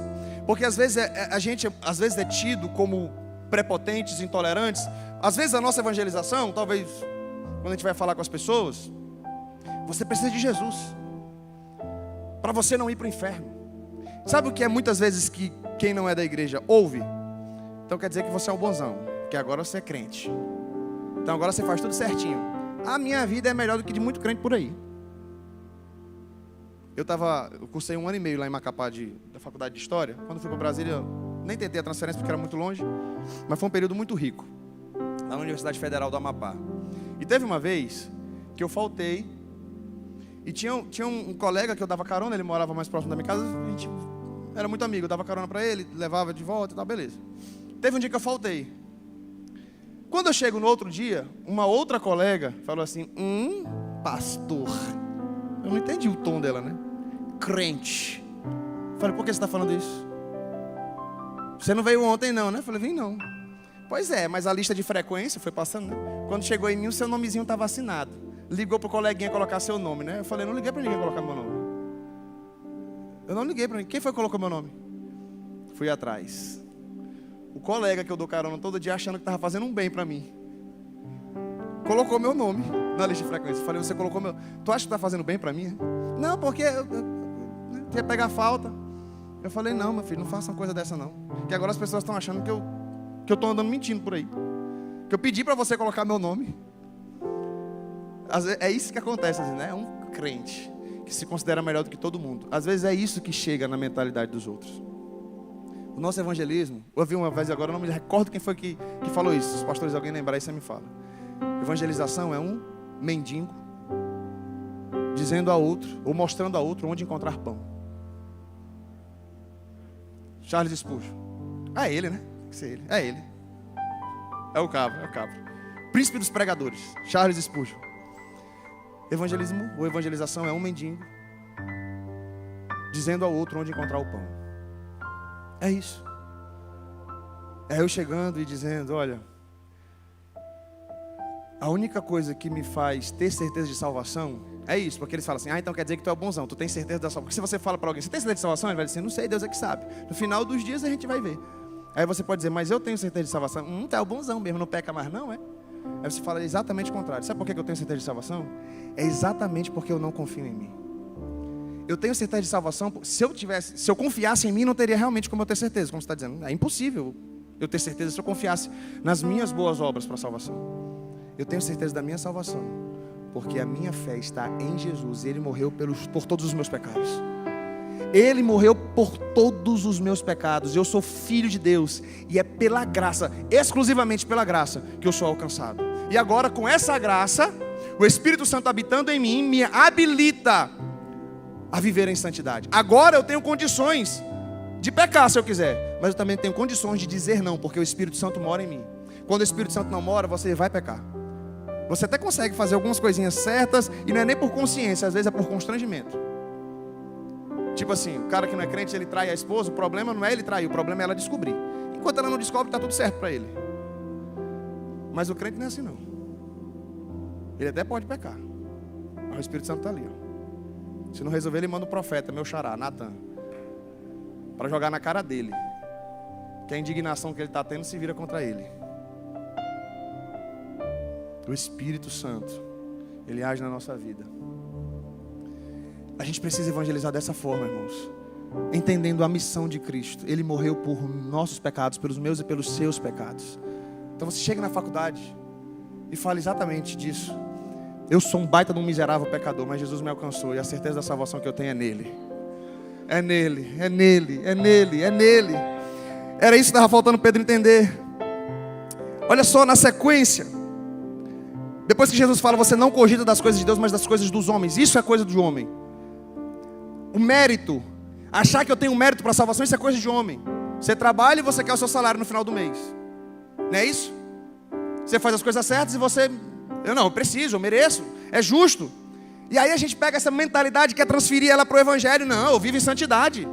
Porque às vezes a gente é tido como prepotentes, intolerantes. Às vezes a nossa evangelização, talvez quando a gente vai falar com as pessoas, você precisa de Jesus para você não ir para o inferno. Sabe o que é muitas vezes que quem não é da igreja ouve? Então quer dizer que você é um bonzão, que agora você é crente. Então agora você faz tudo certinho. A minha vida é melhor do que de muito crente por aí. Eu cursei 1 ano e meio lá em Macapá da faculdade de História. Quando fui para Brasília, eu nem tentei a transferência porque era muito longe. Mas foi um período muito rico, na Universidade Federal do Amapá. E teve uma vez que eu faltei. E tinha um colega que eu dava carona, ele morava mais próximo da minha casa. A gente era muito amigo, eu dava carona para ele, levava de volta e tal, beleza. Teve um dia que eu faltei. Quando eu chego no outro dia, uma outra colega falou assim, pastor. Eu não entendi o tom dela, né? Crente. Falei, por que você está falando isso? Você não veio ontem não, né? Falei, vim não. Pois é, mas a lista de frequência foi passando, né? Quando chegou em mim, o seu nomezinho estava assinado. Ligou pro coleguinha colocar seu nome, né? Eu falei, não liguei para ninguém colocar meu nome. Eu não liguei para ninguém. Quem foi que colocou meu nome? Fui atrás. O colega que eu dou carona todo dia achando que estava fazendo um bem para mim, colocou meu nome na lista de frequência. Eu falei, você colocou meu... Tu acha que está fazendo bem para mim? Não, porque eu ia pegar falta. Eu falei, não, meu filho, não faça uma coisa dessa não. Que agora as pessoas estão achando que eu estou andando mentindo por aí. Que eu pedi para você colocar meu nome. É isso que acontece, assim, né? É um crente que se considera melhor do que todo mundo. Às vezes é isso que chega na mentalidade dos outros. O nosso evangelismo, eu ouvi uma vez agora, eu não me recordo quem foi que falou isso. Se os pastores alguém lembrar isso, você me fala. Evangelização é um mendigo dizendo a outro, ou mostrando a outro onde encontrar pão. Charles Spurgeon. É ele, né? Tem que ser ele. É ele. É o cabra. Príncipe dos pregadores, Charles Spurgeon. Evangelismo ou evangelização é um mendigo dizendo ao outro onde encontrar o pão. É isso. É eu chegando e dizendo, olha, a única coisa que me faz ter certeza de salvação é isso, porque eles falam assim, então quer dizer que tu é bonzão, tu tem certeza da salvação. Porque se você fala para alguém, você tem certeza de salvação? Ele vai dizer, não sei, Deus é que sabe. No final dos dias a gente vai ver. Aí você pode dizer, mas eu tenho certeza de salvação. Tu é o bonzão mesmo, não peca mais não, é? Aí você fala exatamente o contrário. Sabe por que eu tenho certeza de salvação? É exatamente porque eu não confio em mim. Eu tenho certeza de salvação. Se eu confiasse em mim, não teria realmente como eu ter certeza, como você está dizendo. É impossível eu ter certeza se eu confiasse nas minhas boas obras para a salvação. Eu tenho certeza da minha salvação, porque a minha fé está em Jesus. Ele morreu por todos os meus pecados. Ele morreu por todos os meus pecados. Eu sou filho de Deus. E é pela graça, exclusivamente pela graça, que eu sou alcançado. E agora, com essa graça, o Espírito Santo habitando em mim, me habilita a viver em santidade. Agora eu tenho condições de pecar se eu quiser, mas eu também tenho condições de dizer não, porque o Espírito Santo mora em mim. Quando o Espírito Santo não mora, você vai pecar. Você até consegue fazer algumas coisinhas certas, e não é nem por consciência, às vezes é por constrangimento. Tipo assim, o cara que não é crente, ele trai a esposa, o problema não é ele trair, o problema é ela descobrir. Enquanto ela não descobre, está tudo certo para ele. Mas o crente não é assim não. Ele até pode pecar, mas o Espírito Santo está ali, ó. Se não resolver, ele manda o profeta, meu xará, Natan, para jogar na cara dele, que a indignação que ele está tendo se vira contra ele. O Espírito Santo, ele age na nossa vida. A gente precisa evangelizar dessa forma, irmãos, entendendo a missão de Cristo. Ele morreu por nossos pecados, pelos meus e pelos seus pecados. Então você chega na faculdade e fala exatamente disso. Eu sou um baita de um miserável pecador, mas Jesus me alcançou e a certeza da salvação que eu tenho é nele. É nele, é nele, é nele, é nele. Era isso que estava faltando Pedro entender. Olha só, na sequência, depois que Jesus fala, você não cogita das coisas de Deus, mas das coisas dos homens. Isso é coisa do homem. O mérito, achar que eu tenho mérito para a salvação, isso é coisa de homem. Você trabalha e você quer o seu salário no final do mês. Não é isso? Você faz as coisas certas e você... eu preciso, eu mereço, é justo. E aí a gente pega essa mentalidade e quer transferir ela para o evangelho. Não, eu vivo em santidade.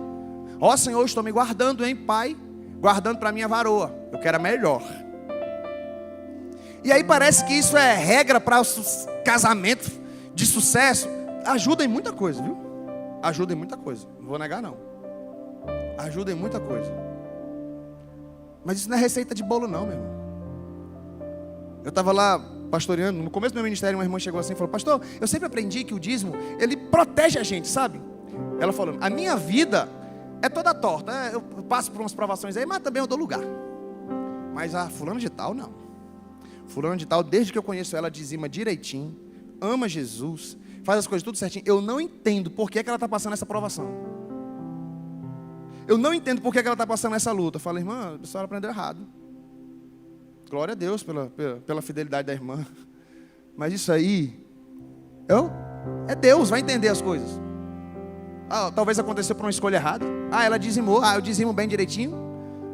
Ó Senhor, eu estou me guardando, hein, Pai? Guardando para a minha varoa. Eu quero a melhor. E aí parece que isso é regra para o casamento de sucesso. Ajuda em muita coisa, viu? Ajuda em muita coisa. Não vou negar, não. Ajuda em muita coisa. Mas isso não é receita de bolo, não, meu irmão. Eu estava lá pastoreando, no começo do meu ministério, uma irmã chegou assim e falou: pastor, eu sempre aprendi que o dízimo, ele protege a gente, sabe? Ela falou: a minha vida é toda torta, eu passo por umas provações aí, mas também eu dou lugar. Mas a fulano de tal, não. Fulano de tal, desde que eu conheço ela, dizima direitinho, ama Jesus, faz as coisas tudo certinho. Eu não entendo por que ela está passando essa provação. Eu não entendo por que ela está passando essa luta. Eu falei: irmã, a senhora aprendeu errado. Glória a Deus pela fidelidade da irmã. Mas isso aí é Deus, vai entender as coisas. Talvez aconteceu por uma escolha errada. Ela dizimou, eu dizimo bem direitinho,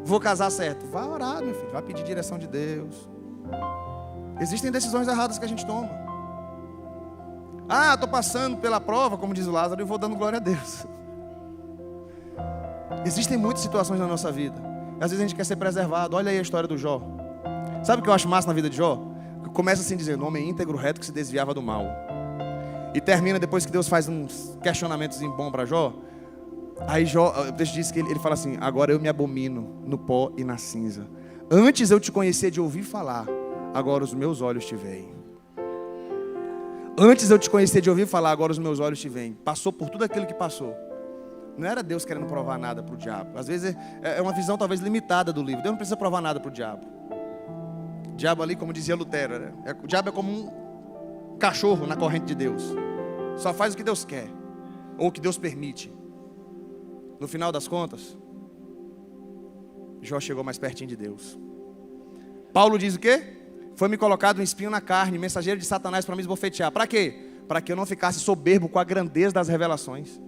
vou casar certo. Vai orar, meu filho, vai pedir direção de Deus. Existem decisões erradas que a gente toma. Estou passando pela prova, como diz o Lázaro, e vou dando glória a Deus. Existem muitas situações na nossa vida. Às vezes a gente quer ser preservado. Olha aí a história do Jó. Sabe o que eu acho massa na vida de Jó? Começa assim dizendo: homem íntegro, reto, que se desviava do mal. E termina depois que Deus faz uns questionamentos bons para Jó. Aí Jó, o texto diz que ele fala assim: agora eu me abomino no pó e na cinza. Antes eu te conhecia de ouvir falar, agora os meus olhos te veem. Antes eu te conhecia de ouvir falar, agora os meus olhos te veem. Passou por tudo aquilo que passou. Não era Deus querendo provar nada para o diabo. Às vezes é uma visão talvez limitada do livro. Deus não precisa provar nada para o diabo. O diabo ali, como dizia Lutero, né? O diabo é como um cachorro na corrente de Deus. Só faz o que Deus quer, ou o que Deus permite. No final das contas, Jó chegou mais pertinho de Deus. Paulo diz o quê? Foi-me colocado um espinho na carne, mensageiro de Satanás para me esbofetear. Para quê? Para que eu não ficasse soberbo com a grandeza das revelações.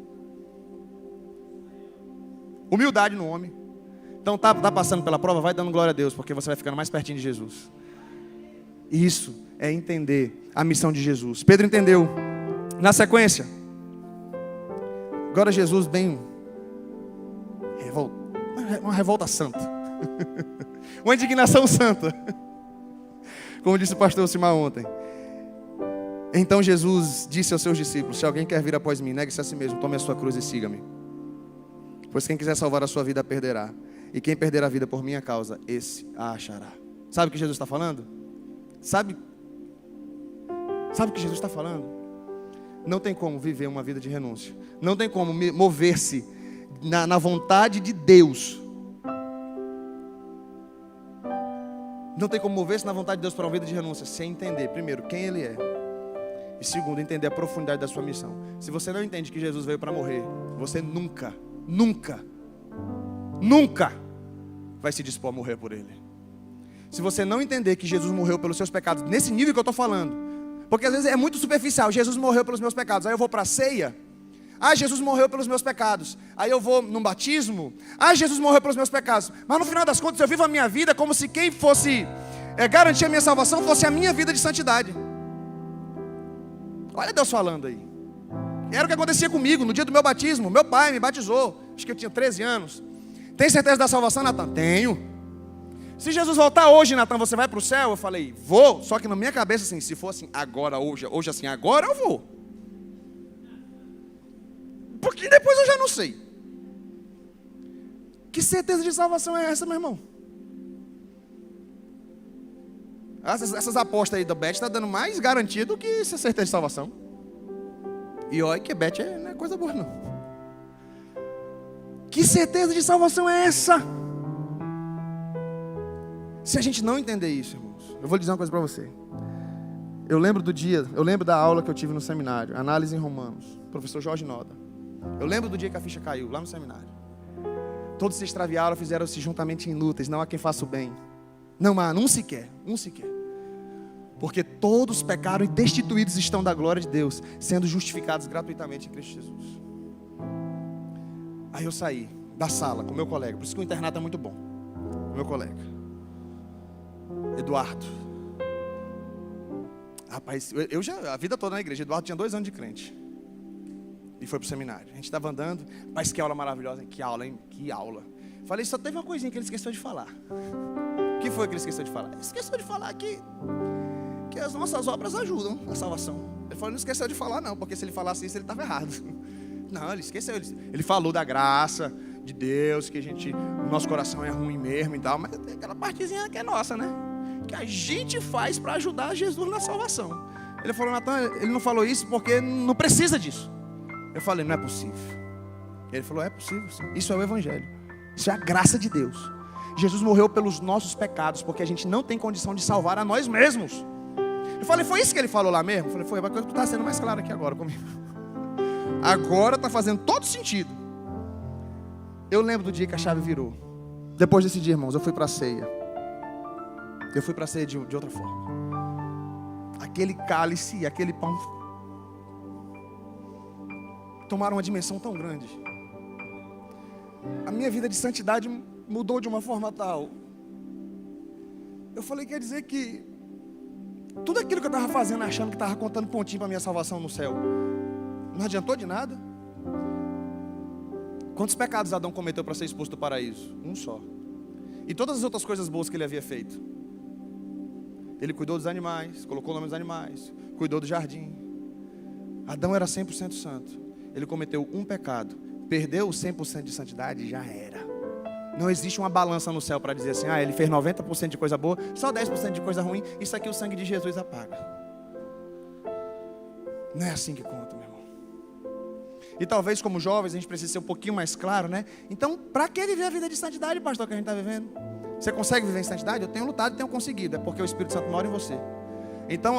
Humildade no homem. Então tá passando pela prova, vai dando glória a Deus, porque você vai ficando mais pertinho de Jesus. Isso é entender a missão de Jesus. Pedro entendeu. Na sequência, agora Jesus bem uma revolta santa. Uma indignação santa. Como disse o pastor Simar ontem. Então Jesus disse aos seus discípulos: se alguém quer vir após mim, negue-se a si mesmo, tome a sua cruz e siga-me. Pois quem quiser salvar a sua vida a perderá, e quem perder a vida por minha causa, esse a achará. Sabe o que Jesus está falando? Sabe o que Jesus está falando? Não tem como viver uma vida de renúncia. Não tem como mover-se na vontade de Deus. Não tem como mover-se na vontade de Deus para uma vida de renúncia sem entender, primeiro, quem Ele é. E segundo, entender a profundidade da sua missão. Se você não entende que Jesus veio para morrer, você nunca vai se dispor a morrer por Ele. Se você não entender que Jesus morreu pelos seus pecados, nesse nível que eu estou falando, porque às vezes é muito superficial: Jesus morreu pelos meus pecados, aí eu vou para a ceia, Jesus morreu pelos meus pecados, aí eu vou num batismo, Jesus morreu pelos meus pecados, mas no final das contas eu vivo a minha vida como se quem fosse garantir a minha salvação fosse a minha vida de santidade. Olha Deus falando aí. Era o que acontecia comigo no dia do meu batismo. Meu pai me batizou, acho que eu tinha 13 anos. Tem certeza da salvação, Natan? Tenho. Se Jesus voltar hoje, Natan, você vai para o céu? Eu falei: vou. Só que na minha cabeça assim, se for assim agora, hoje assim, agora eu vou. Porque depois eu já não sei. Que certeza de salvação é essa, meu irmão? Essas apostas aí da Bet está dando mais garantia do que essa certeza de salvação. E olha que Bet não é coisa boa, não. Que certeza de salvação é essa? Se a gente não entender isso, irmãos, eu vou dizer uma coisa para você. Eu lembro da aula que eu tive no seminário, análise em Romanos, professor Jorge Noda. Eu lembro do dia que a ficha caiu, lá no seminário. Todos se extraviaram, fizeram-se juntamente inúteis, não há quem faça o bem. Não há, um sequer. Porque todos pecaram e destituídos estão da glória de Deus, sendo justificados gratuitamente em Cristo Jesus. Aí eu saí da sala com meu colega, por isso que o internato é muito bom. Meu colega, Eduardo. Rapaz, a vida toda na igreja, Eduardo tinha 2 anos de crente. E foi pro seminário. A gente estava andando, rapaz, que aula maravilhosa, que aula, hein? Que aula. Falei, só teve uma coisinha que ele esqueceu de falar. O que foi que ele esqueceu de falar? Ele esqueceu de falar que as nossas obras ajudam a salvação. Ele falou, não esqueceu de falar não, porque se ele falasse isso, ele estava errado. Não, ele esqueceu. Ele falou da graça de Deus, que o nosso coração é ruim mesmo e tal, mas tem aquela partezinha que é nossa, né? Que a gente faz para ajudar Jesus na salvação. Ele falou, Natan, ele não falou isso porque não precisa disso. Eu falei, não é possível. Ele falou, é possível sim. Isso é o Evangelho. Isso é a graça de Deus. Jesus morreu pelos nossos pecados, porque a gente não tem condição de salvar a nós mesmos. Eu falei, foi isso que ele falou lá mesmo? Eu falei, foi, mas tu está sendo mais claro aqui agora comigo. Agora está fazendo todo sentido. Eu lembro do dia que a chave virou. Depois desse dia, irmãos, eu fui para a ceia. Eu fui para a ceia de outra forma. Aquele cálice, aquele pão tomaram uma dimensão tão grande. A minha vida de santidade mudou de uma forma tal. Eu falei, quer dizer que tudo aquilo que eu estava fazendo, achando que estava contando pontinho para a minha salvação no céu, não adiantou de nada? Quantos pecados Adão cometeu para ser expulso do paraíso? Um só. E todas as outras coisas boas que ele havia feito. Ele cuidou dos animais, colocou o nome dos animais, cuidou do jardim. Adão era 100% santo. Ele cometeu um pecado, perdeu o 100% de santidade e já era. Não existe uma balança no céu para dizer assim, ele fez 90% de coisa boa, só 10% de coisa ruim, isso aqui o sangue de Jesus apaga. Não é assim que conta, meu irmão. E talvez como jovens a gente precise ser um pouquinho mais claro, né? Então, para que viver a vida de santidade, pastor, que a gente está vivendo? Você consegue viver em santidade? Eu tenho lutado e tenho conseguido, é porque o Espírito Santo mora em você. Então,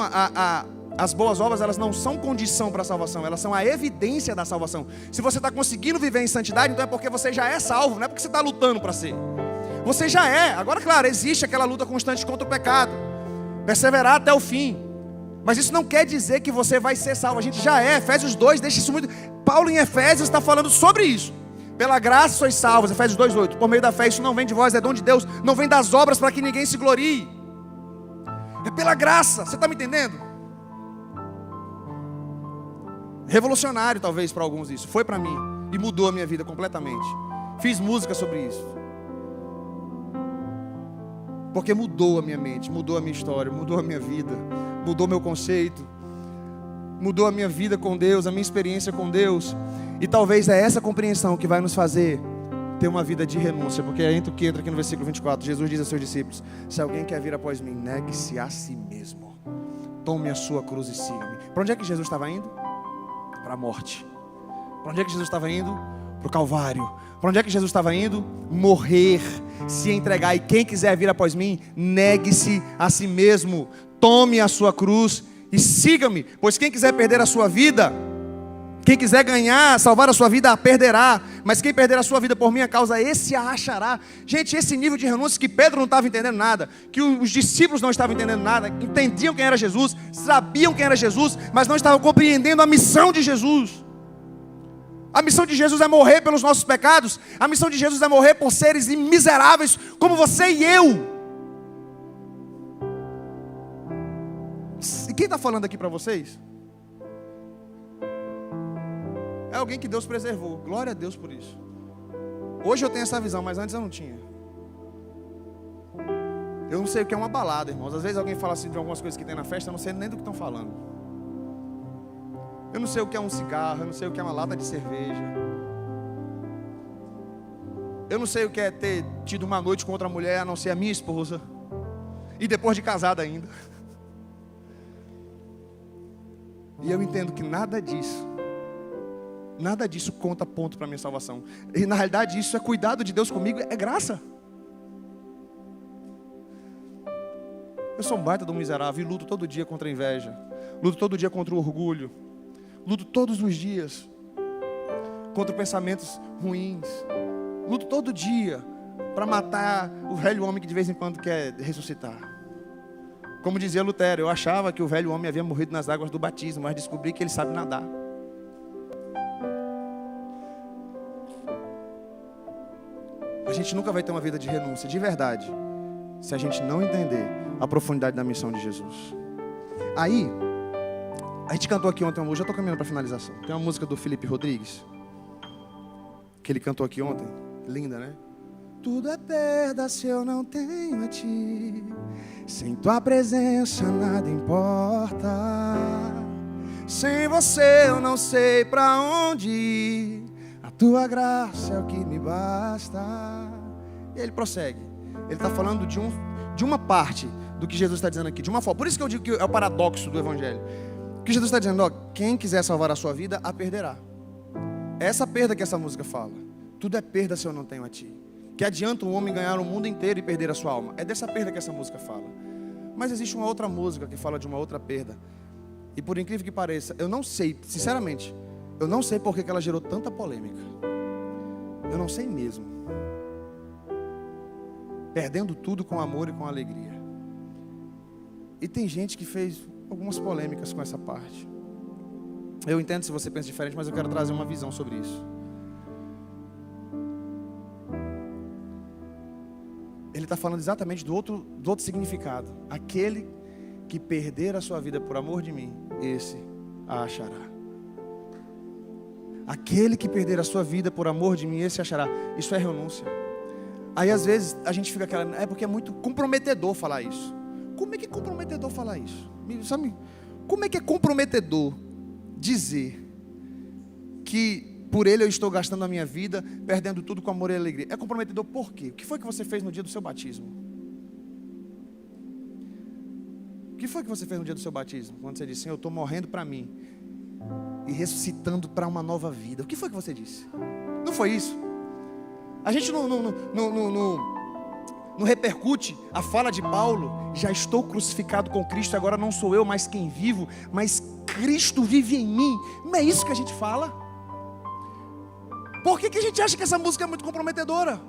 as boas obras, elas não são condição para a salvação, elas são a evidência da salvação. Se você está conseguindo viver em santidade, então é porque você já é salvo, não é porque você está lutando para ser. Você já é. Agora, claro, existe aquela luta constante contra o pecado, perseverar até o fim. Mas isso não quer dizer que você vai ser salvo. A gente já é. Efésios 2 deixa isso muito. Paulo em Efésios está falando sobre isso. Pela graça sois salvos, Efésios 2:8. Por meio da fé, isso não vem de vós, é dom de Deus. Não vem das obras para que ninguém se glorie. É pela graça, você está me entendendo? Revolucionário talvez para alguns isso. Foi para mim e mudou a minha vida completamente. Fiz música sobre isso. Porque mudou a minha mente, mudou a minha história, mudou a minha vida, mudou meu conceito, mudou a minha vida com Deus, a minha experiência com Deus. E talvez é essa compreensão que vai nos fazer ter uma vida de renúncia. Porque é o que entra aqui no versículo 24. Jesus diz a seus discípulos: se alguém quer vir após mim, negue-se a si mesmo, tome a sua cruz e siga-me. Para onde é que Jesus estava indo? Para a morte. Para onde é que Jesus estava indo? Para o Calvário. Para onde é que Jesus estava indo? Morrer, se entregar. E quem quiser vir após mim, negue-se a si mesmo, tome a sua cruz e siga-me. Pois quem quiser perder a sua vida, quem quiser ganhar, salvar a sua vida, a perderá. Mas quem perder a sua vida por minha causa, esse a achará. Gente, esse nível de renúncia que Pedro não estava entendendo nada, que os discípulos não estavam entendendo nada, entendiam quem era Jesus, sabiam quem era Jesus, mas não estavam compreendendo a missão de Jesus. A missão de Jesus é morrer pelos nossos pecados. A missão de Jesus é morrer por seres miseráveis como você e eu. E quem está falando aqui para vocês? É alguém que Deus preservou. Glória a Deus por isso. Hoje eu tenho essa visão, mas antes eu não tinha. Eu não sei o que é uma balada, irmãos. Às vezes alguém fala assim de algumas coisas que tem na festa, eu não sei nem do que estão falando. Eu não sei o que é um cigarro, eu não sei o que é uma lata de cerveja. Eu não sei o que é ter tido uma noite com outra mulher, a não ser a minha esposa. E depois de casada ainda. E eu entendo que nada disso conta ponto para a minha salvação. E na realidade isso é cuidado de Deus comigo, é graça. Eu sou um baita de um miserável e luto todo dia contra a inveja. Luto todo dia contra o orgulho. Luto todos os dias contra pensamentos ruins. Luto todo dia para matar o velho homem que de vez em quando quer ressuscitar. Como dizia Lutero, eu achava que o velho homem havia morrido nas águas do batismo, mas descobri que ele sabe nadar. A gente nunca vai ter uma vida de renúncia, de verdade, se a gente não entender a profundidade da missão de Jesus. Aí, a gente cantou aqui ontem, eu já estou caminhando para a finalização. Tem uma música do Felipe Rodrigues, que ele cantou aqui ontem, linda, né? Tudo é perda se eu não tenho a ti, sem tua presença nada importa. Sem você eu não sei pra onde ir, a tua graça é o que me basta. E ele prossegue, ele está falando de uma parte do que Jesus está dizendo aqui, de uma forma. Por isso que eu digo que é o paradoxo do Evangelho. Que Jesus está dizendo, ó, quem quiser salvar a sua vida, a perderá. É essa perda que essa música fala. Tudo é perda se eu não tenho a ti. Que adianta um homem ganhar o mundo inteiro e perder a sua alma. É dessa perda que essa música fala. Mas existe uma outra música que fala de uma outra perda. E por incrível que pareça, eu não sei, sinceramente, eu não sei por que ela gerou tanta polêmica. Eu não sei mesmo. Perdendo tudo com amor e com alegria. E tem gente que fez algumas polêmicas com essa parte. Eu entendo se você pensa diferente, mas eu quero trazer uma visão sobre isso. Ele está falando exatamente do outro significado. Aquele que perder a sua vida por amor de mim, esse a achará. Aquele que perder a sua vida por amor de mim, esse a achará. Isso é renúncia. Aí às vezes a gente fica aquela... É porque é muito comprometedor falar isso. Como é que é comprometedor falar isso? Sabe? Como é que é comprometedor dizer que por ele eu estou gastando a minha vida, perdendo tudo com amor e alegria? É comprometedor por quê? O que foi que você fez no dia do seu batismo? O que foi que você fez no dia do seu batismo? Quando você disse, Senhor, eu estou morrendo para mim e ressuscitando para uma nova vida. O que foi que você disse? Não foi isso? A gente não repercute a fala de Paulo, já estou crucificado com Cristo, agora não sou eu mais quem vivo, mas Cristo vive em mim. Não é isso que a gente fala? Por que a gente acha que essa música é muito comprometedora?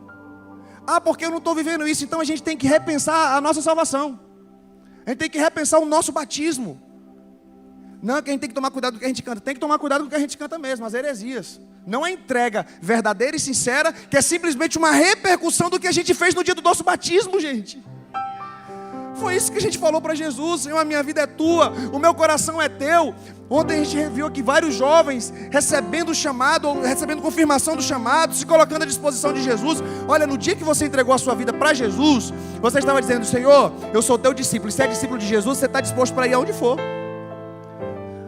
Ah, porque eu não estou vivendo isso, então a gente tem que repensar a nossa salvação. A gente tem que repensar o nosso batismo. Não é que a gente tem que tomar cuidado do que a gente canta, tem que tomar cuidado com o que a gente canta mesmo, as heresias. Não é entrega verdadeira e sincera, que é simplesmente uma repercussão do que a gente fez no dia do nosso batismo, gente. Foi isso que a gente falou para Jesus, Senhor, a minha vida é tua, o meu coração é teu. Ontem a gente viu aqui vários jovens recebendo o chamado, recebendo confirmação do chamado, se colocando à disposição de Jesus. Olha, no dia que você entregou a sua vida para Jesus, você estava dizendo, Senhor, eu sou teu discípulo. E se é discípulo de Jesus, você está disposto para ir aonde for.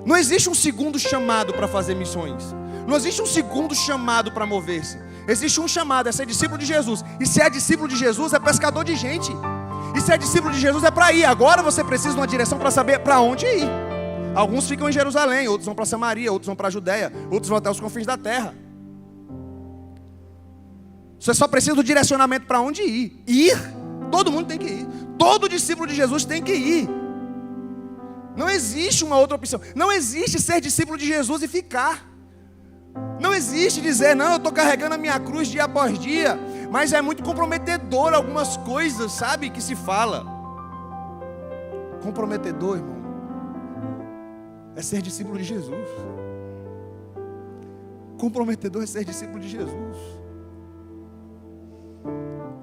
Não existe um segundo chamado para fazer missões. Não existe um segundo chamado para mover-se. Existe um chamado, é ser discípulo de Jesus. E se é discípulo de Jesus, é pescador de gente. E se é discípulo de Jesus, é para ir. Agora você precisa de uma direção para saber para onde ir. Alguns ficam em Jerusalém, outros vão para Samaria, outros vão para a Judéia, outros vão até os confins da terra. Você só precisa do direcionamento para onde ir. Ir, todo mundo tem que ir. Todo discípulo de Jesus tem que ir. Não existe uma outra opção. Não existe ser discípulo de Jesus e ficar. Não existe dizer, não, eu estou carregando a minha cruz dia após dia. Mas é muito comprometedor algumas coisas, sabe, que se fala. Comprometedor, irmão, é ser discípulo de Jesus. Comprometedor é ser discípulo de Jesus.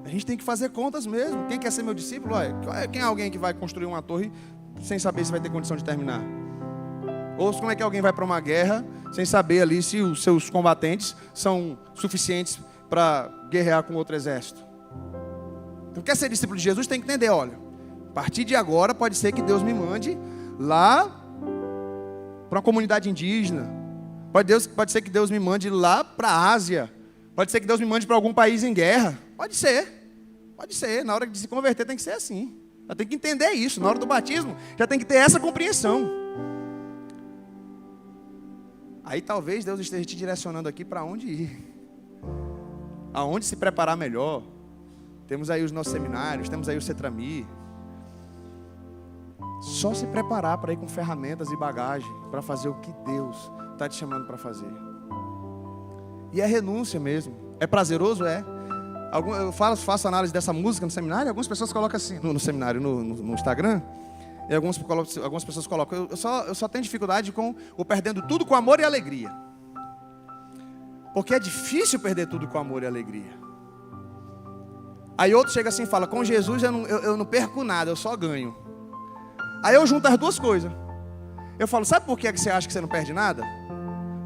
A gente tem que fazer contas mesmo. Quem quer ser meu discípulo? Olha, quem é alguém que vai construir uma torre sem saber se vai ter condição de terminar? Ou como é que alguém vai para uma guerra sem saber ali se os seus combatentes são suficientes para guerrear com outro exército? Então, quer ser discípulo de Jesus, tem que entender, olha, a partir de agora pode ser que Deus me mande lá para uma comunidade indígena. Pode ser que Deus me mande lá para a Ásia. Pode ser que Deus me mande para algum país em guerra. Pode ser. Na hora de se converter tem que ser assim. Já tem que entender isso. Na hora do batismo já tem que ter essa compreensão. Aí talvez Deus esteja te direcionando aqui para onde ir. Aonde se preparar melhor. Temos aí os nossos seminários, temos aí o Cetrami. Só se preparar para ir com ferramentas e bagagem para fazer o que Deus está te chamando para fazer. E é renúncia mesmo. É prazeroso? É. Eu faço análise dessa música no seminário, algumas pessoas colocam assim, no seminário, no Instagram, e algumas pessoas colocam, eu só tenho dificuldade com o perdendo tudo com amor e alegria. Porque é difícil perder tudo com amor e alegria. Aí outro chega assim e fala, com Jesus eu não perco nada, eu só ganho. Aí eu junto as duas coisas. Eu falo, sabe por que você acha que você não perde nada?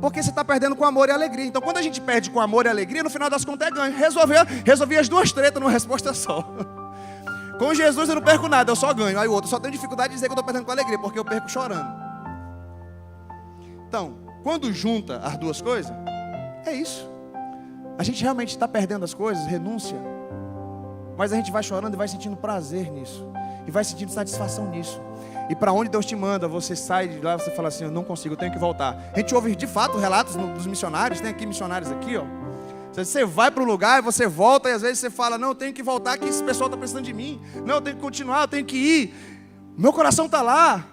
Porque você está perdendo com amor e alegria. Então quando a gente perde com amor e alegria, no final das contas é ganho. Resolvi as duas tretas numa resposta só. Com Jesus eu não perco nada, eu só ganho. Aí o outro só tem dificuldade de dizer que eu estou perdendo com alegria, porque eu perco chorando. Então, quando junta as duas coisas, é isso. A gente realmente está perdendo as coisas, renúncia. Mas a gente vai chorando e vai sentindo prazer nisso. E vai sentindo satisfação nisso. E para onde Deus te manda, você sai de lá e você fala assim, eu não consigo, eu tenho que voltar. A gente ouve de fato relatos dos missionários, tem aqui missionários aqui, ó. Você vai para um lugar e você volta e às vezes você fala, não, eu tenho que voltar que esse pessoal está precisando de mim. Não, eu tenho que continuar, eu tenho que ir. Meu coração está lá.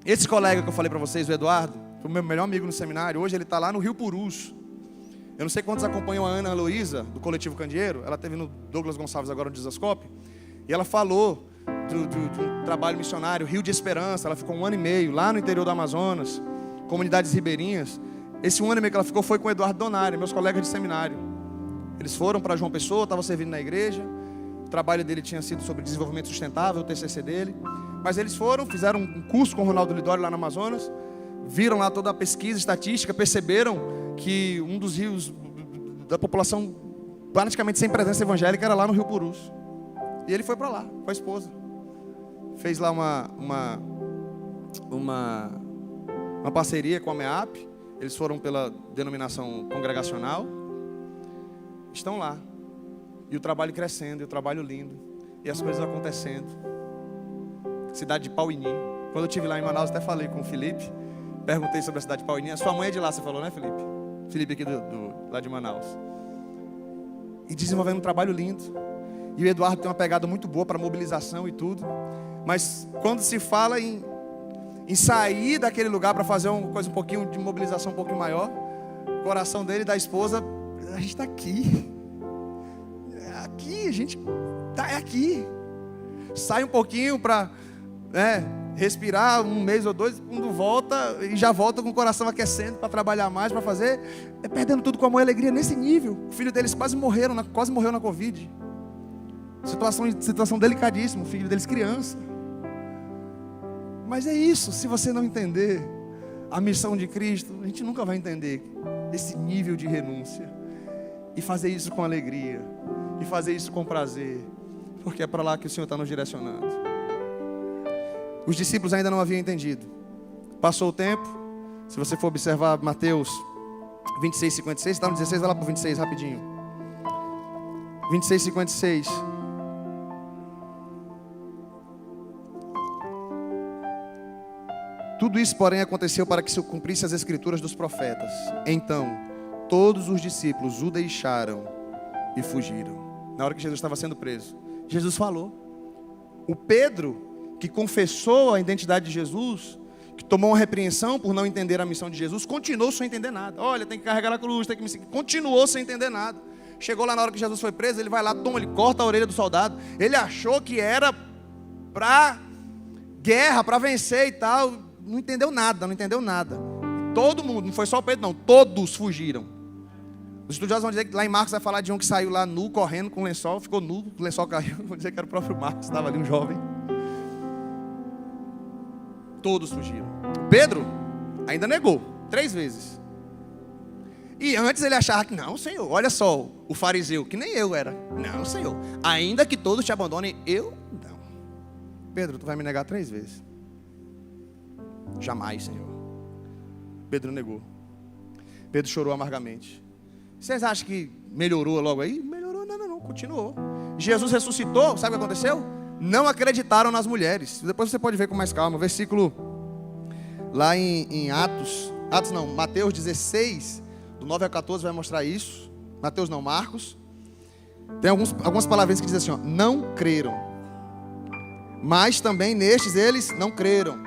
Esse colega que eu falei para vocês, o Eduardo, foi o meu melhor amigo no seminário, hoje ele está lá no Rio Purus. Eu não sei quantos acompanham a Ana Heloísa, do Coletivo Candeeiro. Ela esteve no Douglas Gonçalves agora no Desascope. E ela falou do trabalho missionário, Rio de Esperança. Ela ficou 1 ano e meio lá no interior do Amazonas, comunidades ribeirinhas. Esse 1 ano e meio que ela ficou foi com o Eduardo Donari, meus colegas de seminário. Eles foram para João Pessoa, estavam servindo na igreja. O trabalho dele tinha sido sobre desenvolvimento sustentável, o TCC dele. Mas eles foram, fizeram um curso com o Ronaldo Lidório lá no Amazonas. Viram lá toda a pesquisa estatística, perceberam que um dos rios da população praticamente sem presença evangélica era lá no Rio Purus. E ele foi para lá, com a esposa. Fez lá uma parceria com a MEAP. Eles foram pela denominação congregacional. Estão lá. E o trabalho crescendo, e o trabalho lindo. E as coisas acontecendo. Cidade de Pauini. Quando eu estive lá em Manaus, até falei com o Felipe. Perguntei sobre a cidade de Pauini. A sua mãe é de lá, você falou, né, Felipe? Felipe aqui lá de Manaus. E desenvolvendo um trabalho lindo. E o Eduardo tem uma pegada muito boa para mobilização e tudo. Mas quando se fala em sair daquele lugar para fazer uma coisa um pouquinho de mobilização um pouquinho maior, o coração dele e da esposa, a gente está aqui. Aqui, a gente está aqui. Sai um pouquinho para respirar 1 mês ou 2, quando volta e já volta com o coração aquecendo para trabalhar mais, para fazer, perdendo tudo com amor e alegria nesse nível. O filho deles quase morreu na Covid. Situação delicadíssima, o filho deles criança. Mas é isso, se você não entender a missão de Cristo, a gente nunca vai entender esse nível de renúncia. E fazer isso com alegria, e fazer isso com prazer, porque é para lá que o Senhor está nos direcionando. Os discípulos ainda não haviam entendido. Passou o tempo. Se você for observar Mateus 26, 56, está no 16, vai lá para o 26 rapidinho. 26, 56. Tudo isso, porém, aconteceu para que se cumprisse as escrituras dos profetas. Então, todos os discípulos o deixaram e fugiram. Na hora que Jesus estava sendo preso, Jesus falou. O Pedro, que confessou a identidade de Jesus, que tomou uma repreensão por não entender a missão de Jesus, continuou sem entender nada. Olha, tem que carregar a cruz, tem que me seguir. Continuou sem entender nada. Chegou lá na hora que Jesus foi preso, ele vai lá, ele corta a orelha do soldado. Ele achou que era para guerra, para vencer e tal. Não entendeu nada. E todo mundo, não foi só o Pedro não, todos fugiram. Os estudiosos vão dizer que lá em Marcos vai falar de um que saiu lá nu, correndo com o lençol, ficou nu, o lençol caiu. Vou dizer que era o próprio Marcos, estava ali um jovem. Todos fugiram. Pedro ainda negou 3 vezes. E antes ele achava que, não, Senhor, olha só, o fariseu, que nem eu era. Não, Senhor, ainda que todos te abandonem, eu não. Pedro, tu vai me negar 3 vezes. Jamais, Senhor. Pedro negou. Pedro chorou amargamente. Vocês acham que melhorou logo aí? Melhorou, não, continuou. Jesus ressuscitou, sabe o que aconteceu? Não acreditaram nas mulheres. Depois você pode ver com mais calma. Versículo lá em Mateus 16, do 9 a 14 vai mostrar isso. Marcos. Tem algumas palavrinhas que dizem assim, ó, não creram. Mas também nestes eles não creram.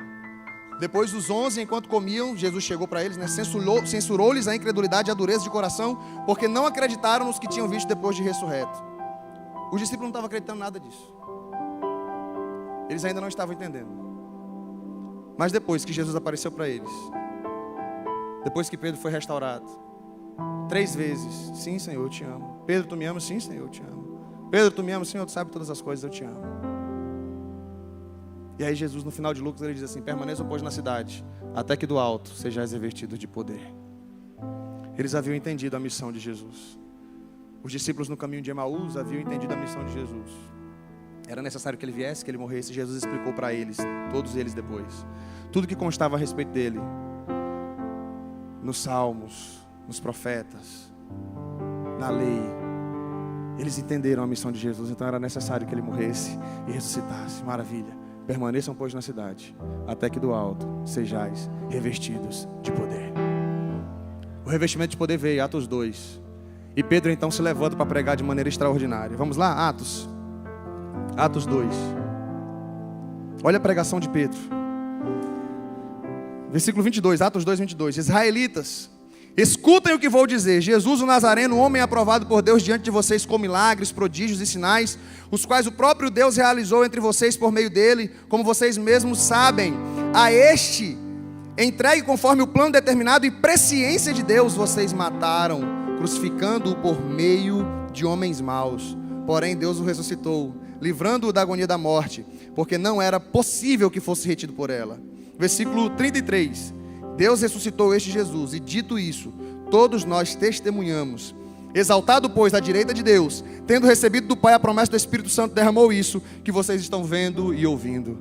Depois dos 11, enquanto comiam, Jesus chegou para eles, censurou-lhes a incredulidade e a dureza de coração, porque não acreditaram nos que tinham visto depois de ressurreto. Os discípulos não estavam acreditando nada disso. Eles ainda não estavam entendendo. Mas depois que Jesus apareceu para eles, depois que Pedro foi restaurado, 3 vezes: sim, Senhor, eu te amo. Pedro, tu me amas? Sim, Senhor, eu te amo. Pedro, tu me amas? Senhor, tu sabe todas as coisas, eu te amo. E aí Jesus, no final de Lucas, ele diz assim: permaneçam, pois, na cidade, até que do alto sejais revestidos de poder. Eles haviam entendido a missão de Jesus. Os discípulos no caminho de Emaús haviam entendido a missão de Jesus. Era necessário que ele viesse, que ele morresse. Jesus explicou para eles, todos eles depois, tudo que constava a respeito dele, nos salmos, nos profetas, na lei. Eles entenderam a missão de Jesus, então era necessário que ele morresse e ressuscitasse. Maravilha. Permaneçam, pois, na cidade, até que do alto sejais revestidos de poder. O revestimento de poder veio, Atos 2. E Pedro então se levanta para pregar de maneira extraordinária. Vamos lá, Atos 2. Olha a pregação de Pedro. Versículo 22, Atos 2, 22. Israelitas, escutem o que vou dizer. Jesus o Nazareno, homem aprovado por Deus diante de vocês com milagres, prodígios e sinais, os quais o próprio Deus realizou entre vocês por meio dele, como vocês mesmos sabem. A este, entregue conforme o plano determinado e presciência de Deus, vocês mataram, crucificando-o por meio de homens maus. Porém Deus o ressuscitou, livrando-o da agonia da morte, porque não era possível que fosse retido por ela. Versículo 33. Deus ressuscitou este Jesus, e dito isso, todos nós testemunhamos. Exaltado, pois, à direita de Deus, tendo recebido do Pai a promessa do Espírito Santo, derramou isso que vocês estão vendo e ouvindo.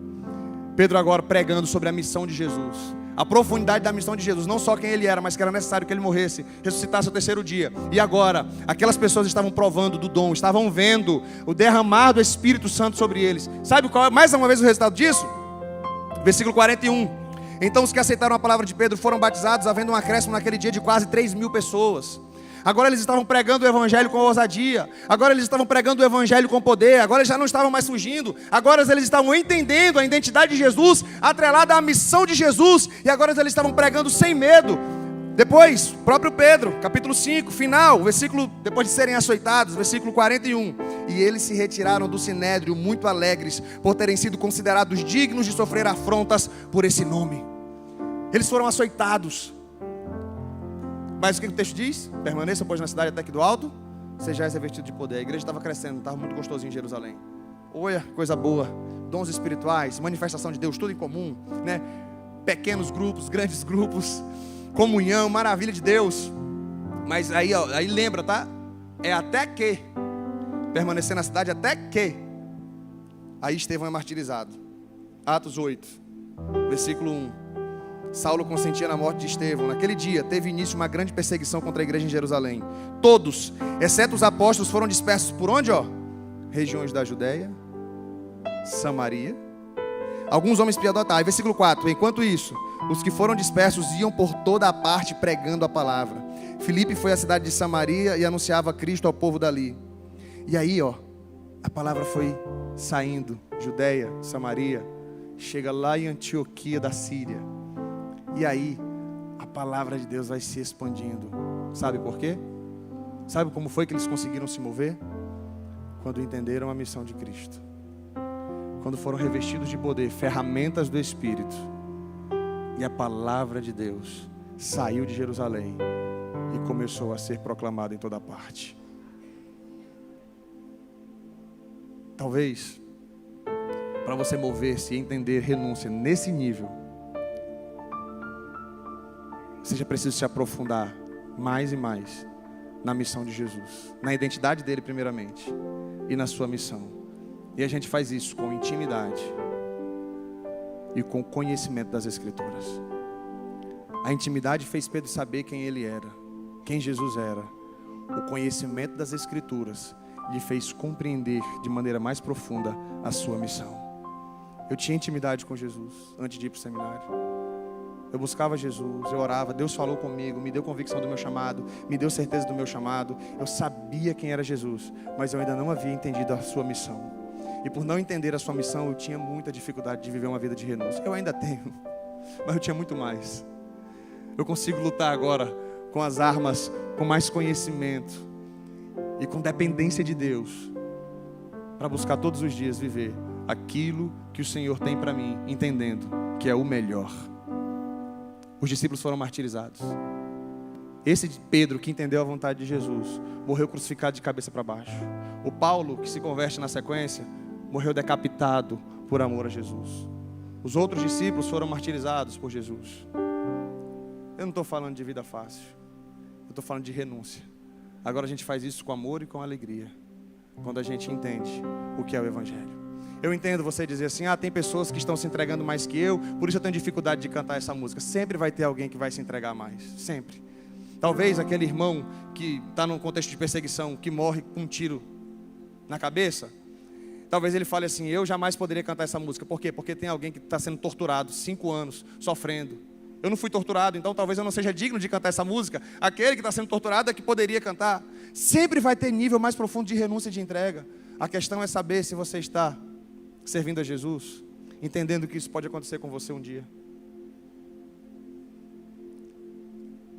Pedro agora pregando sobre a missão de Jesus, a profundidade da missão de Jesus, não só quem ele era, mas que era necessário que ele morresse, ressuscitasse ao 3º dia. E agora, aquelas pessoas estavam provando do dom, estavam vendo o derramar do Espírito Santo sobre eles. Sabe qual é, mais uma vez, o resultado disso? Versículo 41. Então os que aceitaram a palavra de Pedro foram batizados, havendo um acréscimo naquele dia de quase 3.000 pessoas. Agora eles estavam pregando o evangelho com ousadia. Agora eles estavam pregando o evangelho com poder. Agora eles já não estavam mais fugindo. Agora eles estavam entendendo a identidade de Jesus, atrelada à missão de Jesus. E agora eles estavam pregando sem medo. Depois, próprio Pedro, capítulo 5, final, versículo, depois de serem açoitados, versículo 41. E eles se retiraram do sinédrio muito alegres, por terem sido considerados dignos de sofrer afrontas por esse nome. Eles foram açoitados. Mas o que o texto diz? Permaneçam, pois, na cidade até que do alto sejais revestidos de poder. A igreja estava crescendo, estava muito gostosinho em Jerusalém. Olha, coisa boa. Dons espirituais, manifestação de Deus, tudo em comum, né? Pequenos grupos, grandes grupos, comunhão, maravilha de Deus. Mas aí, ó, aí lembra, tá? É até que permanecer na cidade até que aí Estevão é martirizado. Atos 8, versículo 1. Saulo consentia na morte de Estevão. Naquele dia teve início uma grande perseguição contra a igreja em Jerusalém. Todos, exceto os apóstolos, foram dispersos por onde, ó? Regiões da Judéia, Samaria. Alguns homens piedosos. Versículo 4. Enquanto isso, os que foram dispersos iam por toda a parte pregando a palavra. Filipe foi à cidade de Samaria e anunciava Cristo ao povo dali. E aí, ó, a palavra foi saindo. Judéia, Samaria, chega lá em Antioquia da Síria. E aí, a palavra de Deus vai se expandindo. Sabe por quê? Sabe como foi que eles conseguiram se mover? Quando entenderam a missão de Cristo. Quando foram revestidos de poder, ferramentas do Espírito. E a palavra de Deus saiu de Jerusalém e começou a ser proclamada em toda parte. Talvez, para você mover-se e entender renúncia nesse nível, seja preciso se aprofundar mais e mais na missão de Jesus, na identidade dele primeiramente e na sua missão. E a gente faz isso com intimidade e com conhecimento das Escrituras. A intimidade fez Pedro saber quem ele era, quem Jesus era. O conhecimento das Escrituras lhe fez compreender de maneira mais profunda a sua missão. Eu tinha intimidade com Jesus antes de ir para o seminário. Eu buscava Jesus, eu orava, Deus falou comigo, me deu convicção do meu chamado, me deu certeza do meu chamado. Eu sabia quem era Jesus, mas eu ainda não havia entendido a sua missão. E por não entender a sua missão, eu tinha muita dificuldade de viver uma vida de renúncia. Eu ainda tenho, mas eu tinha muito mais. Eu consigo lutar agora com as armas, com mais conhecimento e com dependência de Deus, para buscar todos os dias viver aquilo que o Senhor tem para mim, entendendo que é o melhor. Os discípulos foram martirizados. Esse Pedro, que entendeu a vontade de Jesus, morreu crucificado de cabeça para baixo. O Paulo, que se converte na sequência, morreu decapitado por amor a Jesus. Os outros discípulos foram martirizados por Jesus. Eu não estou falando de vida fácil. Eu estou falando de renúncia. Agora a gente faz isso com amor e com alegria, quando a gente entende o que é o Evangelho. Eu entendo você dizer assim, tem pessoas que estão se entregando mais que eu, por isso eu tenho dificuldade de cantar essa música. Sempre vai ter alguém que vai se entregar mais, sempre. Talvez aquele irmão que está num contexto de perseguição, que morre com um tiro na cabeça, talvez ele fale assim, eu jamais poderia cantar essa música. Por quê? Porque tem alguém que está sendo torturado, 5 anos, sofrendo. Eu não fui torturado, então talvez eu não seja digno de cantar essa música. Aquele que está sendo torturado é que poderia cantar. Sempre vai ter nível mais profundo de renúncia e de entrega. A questão é saber se você está servindo a Jesus, entendendo que isso pode acontecer com você um dia.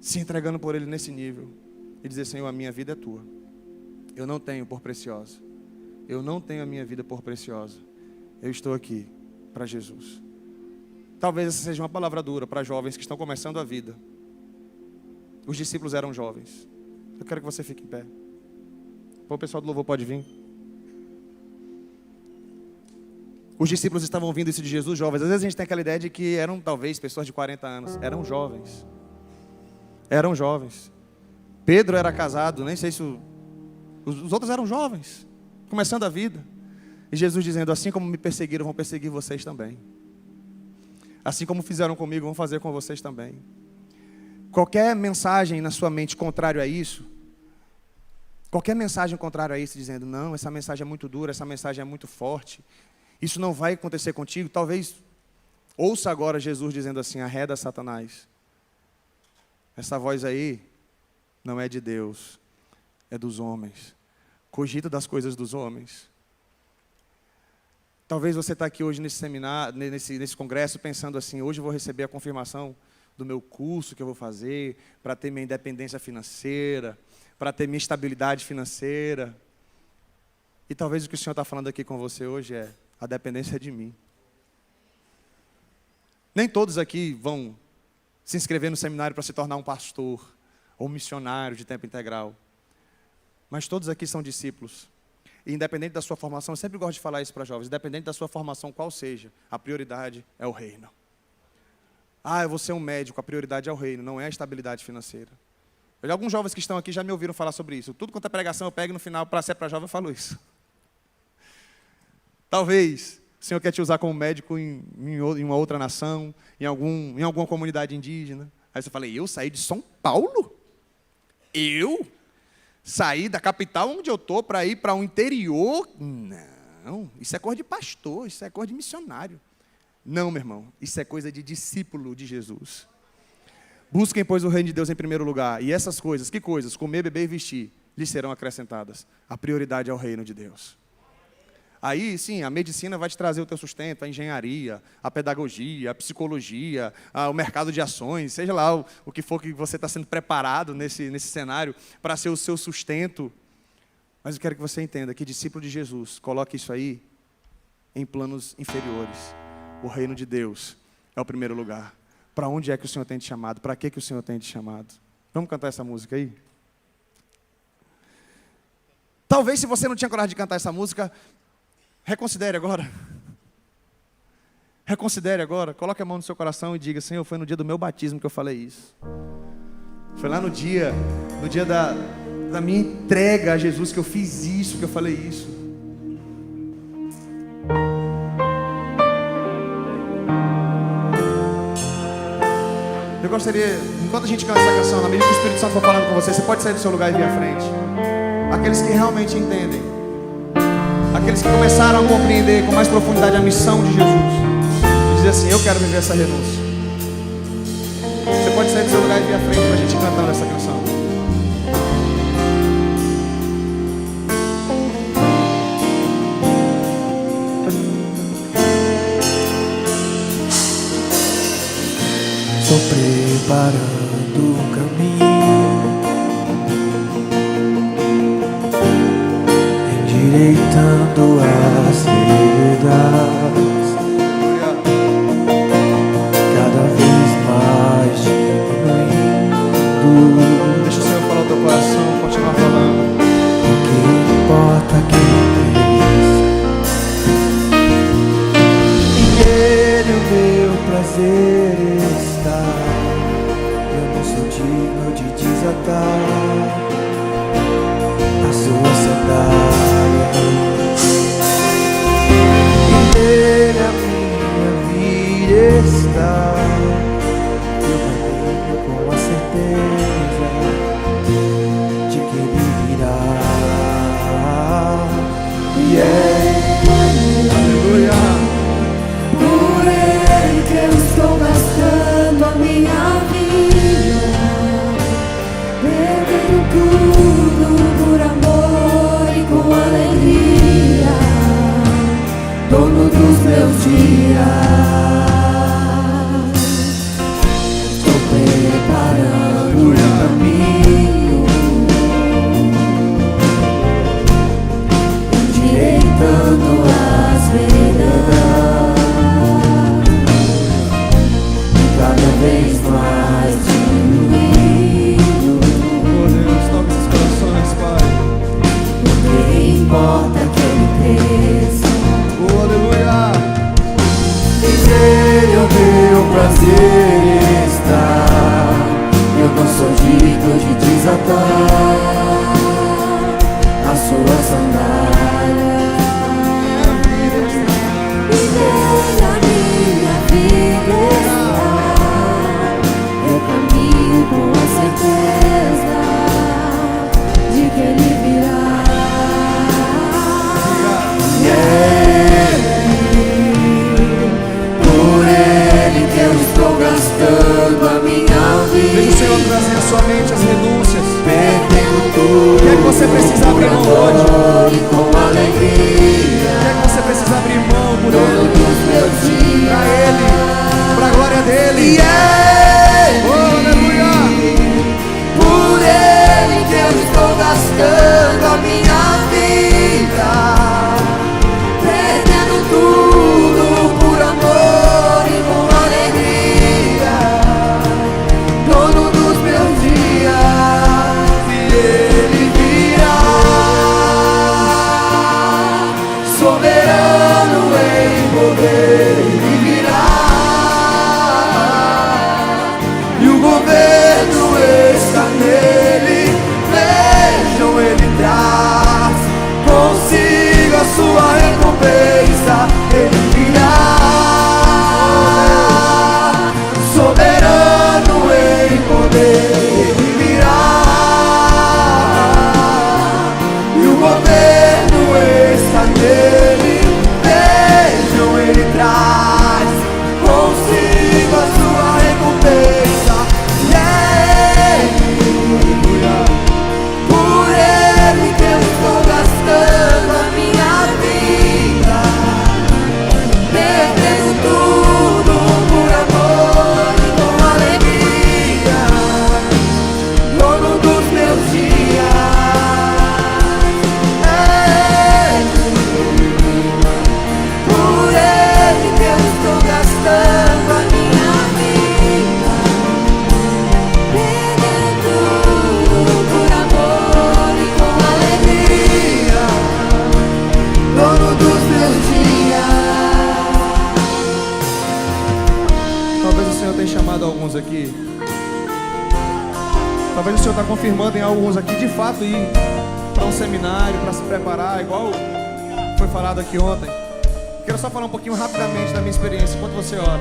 Se entregando por Ele nesse nível e dizer, Senhor, a minha vida é Tua. Eu não tenho por preciosa. Eu não tenho a minha vida por preciosa. Eu estou aqui para Jesus. Talvez essa seja uma palavra dura para jovens que estão começando a vida. Os discípulos eram jovens. Eu quero que você fique em pé. O pessoal do louvor pode vir. Os discípulos estavam ouvindo isso de Jesus jovens. Às vezes a gente tem aquela ideia de que eram talvez pessoas de 40 anos. Eram jovens. Eram jovens. Pedro era casado, nem sei se os outros eram jovens, começando a vida. E Jesus dizendo, assim como me perseguiram, vão perseguir vocês também. Assim como fizeram comigo, vão fazer com vocês também. Qualquer mensagem na sua mente contrário a isso, qualquer mensagem contrária a isso, dizendo, não, essa mensagem é muito dura, essa mensagem é muito forte, isso não vai acontecer contigo, talvez ouça agora Jesus dizendo assim, arreda Satanás. Essa voz aí não é de Deus, é dos homens. Cogita das coisas dos homens. Talvez você está aqui hoje nesse seminário, nesse congresso, pensando assim, hoje eu vou receber a confirmação do meu curso que eu vou fazer, para ter minha independência financeira, para ter minha estabilidade financeira. E talvez o que o Senhor está falando aqui com você hoje é, a dependência é de mim. Nem todos aqui vão se inscrever no seminário para se tornar um pastor ou um missionário de tempo integral. Mas todos aqui são discípulos. E independente da sua formação, eu sempre gosto de falar isso para jovens, independente da sua formação qual seja, a prioridade é o reino. Eu vou ser um médico, a prioridade é o reino, não é a estabilidade financeira. Alguns jovens que estão aqui já me ouviram falar sobre isso. Tudo quanto é pregação eu pego no final, para ser para jovem eu falo isso. Talvez o Senhor quer te usar como médico em uma outra nação, em alguma comunidade indígena. Aí você fala, eu saí de São Paulo? Eu? Sair da capital onde eu estou para ir para o interior? Não, isso é coisa de pastor, isso é coisa de missionário. Não, meu irmão, isso é coisa de discípulo de Jesus. Busquem, pois, o reino de Deus em primeiro lugar. E essas coisas, que coisas? Comer, beber e vestir, lhes serão acrescentadas. A prioridade é o reino de Deus. Aí, sim, a medicina vai te trazer o teu sustento, a engenharia, a pedagogia, a psicologia, o mercado de ações, seja lá o que for que você está sendo preparado nesse cenário para ser o seu sustento. Mas eu quero que você entenda que discípulo de Jesus, coloque isso aí em planos inferiores. O reino de Deus é o primeiro lugar. Para onde é que o Senhor tem te chamado? Para que o Senhor tem te chamado? Vamos cantar essa música aí? Talvez se você não tinha coragem de cantar essa música, reconsidere agora. Reconsidere agora. Coloque a mão no seu coração e diga, Senhor, foi no dia do meu batismo que eu falei isso. Foi lá no dia da minha entrega a Jesus que eu fiz isso, que eu falei isso. Eu gostaria, enquanto a gente canta essa canção, na medida que o Espírito Santo for falando com você, você pode sair do seu lugar e vir à frente. Aqueles que realmente entendem. Aqueles que começaram a compreender com mais profundidade a missão de Jesus. E dizer assim, eu quero viver essa renúncia. Você pode sair do seu lugar e vir à frente para a gente cantar essa canção. Tô preparando o caminho, endireitando as veredas, cada vez mais diminuindo. Deixa o Senhor falar o teu coração, continuar falando. O que importa quem fez, em Ele o meu prazer está. Eu não sou digno de desatar a sua sandália. Em Ele a minha vida está. Eu caminho com a certeza de que Ele virá. Aleluia. Por Ele que eu estou gastando a minha vida, perdendo tudo por amor e com alegria, dono dos meus dias. Estou preparando o caminho, endireitando as veredas, cada vez mais diminuindo. Oh Deus, toca esses corações, Pai. O que importa é que Ele cresça. Oh, aleluia. Em Ele o meu prazer está. Eu não sou digno de desatar a sua sandália. E Deus a minha vida está. Eu caminho com a certeza de que Ele virá. Por Ele que eu estou gastando a minha Deixa o vida, Senhor trazer à sua mente as renúncias. perdendo O tudo. que é que você precisa abrir mão hoje? E com O alegria, que é que você precisa abrir mão por dono Ele? dos meus dias. Pra Ele, pra glória dEle. Oh, aleluia. Por Ele que eu estou gastando a minha vida, perdendo tudo por amor e com alegria, dono dos meus dias. E Ele virá, soberano em poder. Ele virá, e o governo está nele. Vejam, Ele traz consigo a sua recompensa. Ele virá, soberano em poder. Ele virá, e o governo está nele. Vejam, Ele traz consigo a sua recompensa. Por Ele que eu estou gastando a minha vida, perdendo tudo por amor e com alegria, dono dos meus dias. Por Ele que eu estou gastando a minha vida, Perdendo tudo por amor e com alegria, dono dos meus dias. Talvez o Senhor tenha chamado alguns aqui. Talvez o Senhor está confirmando em alguns aqui de fato ir para um seminário, para se preparar, igual foi falado aqui ontem. Quero só falar um pouquinho rapidamente da minha experiência enquanto você ora.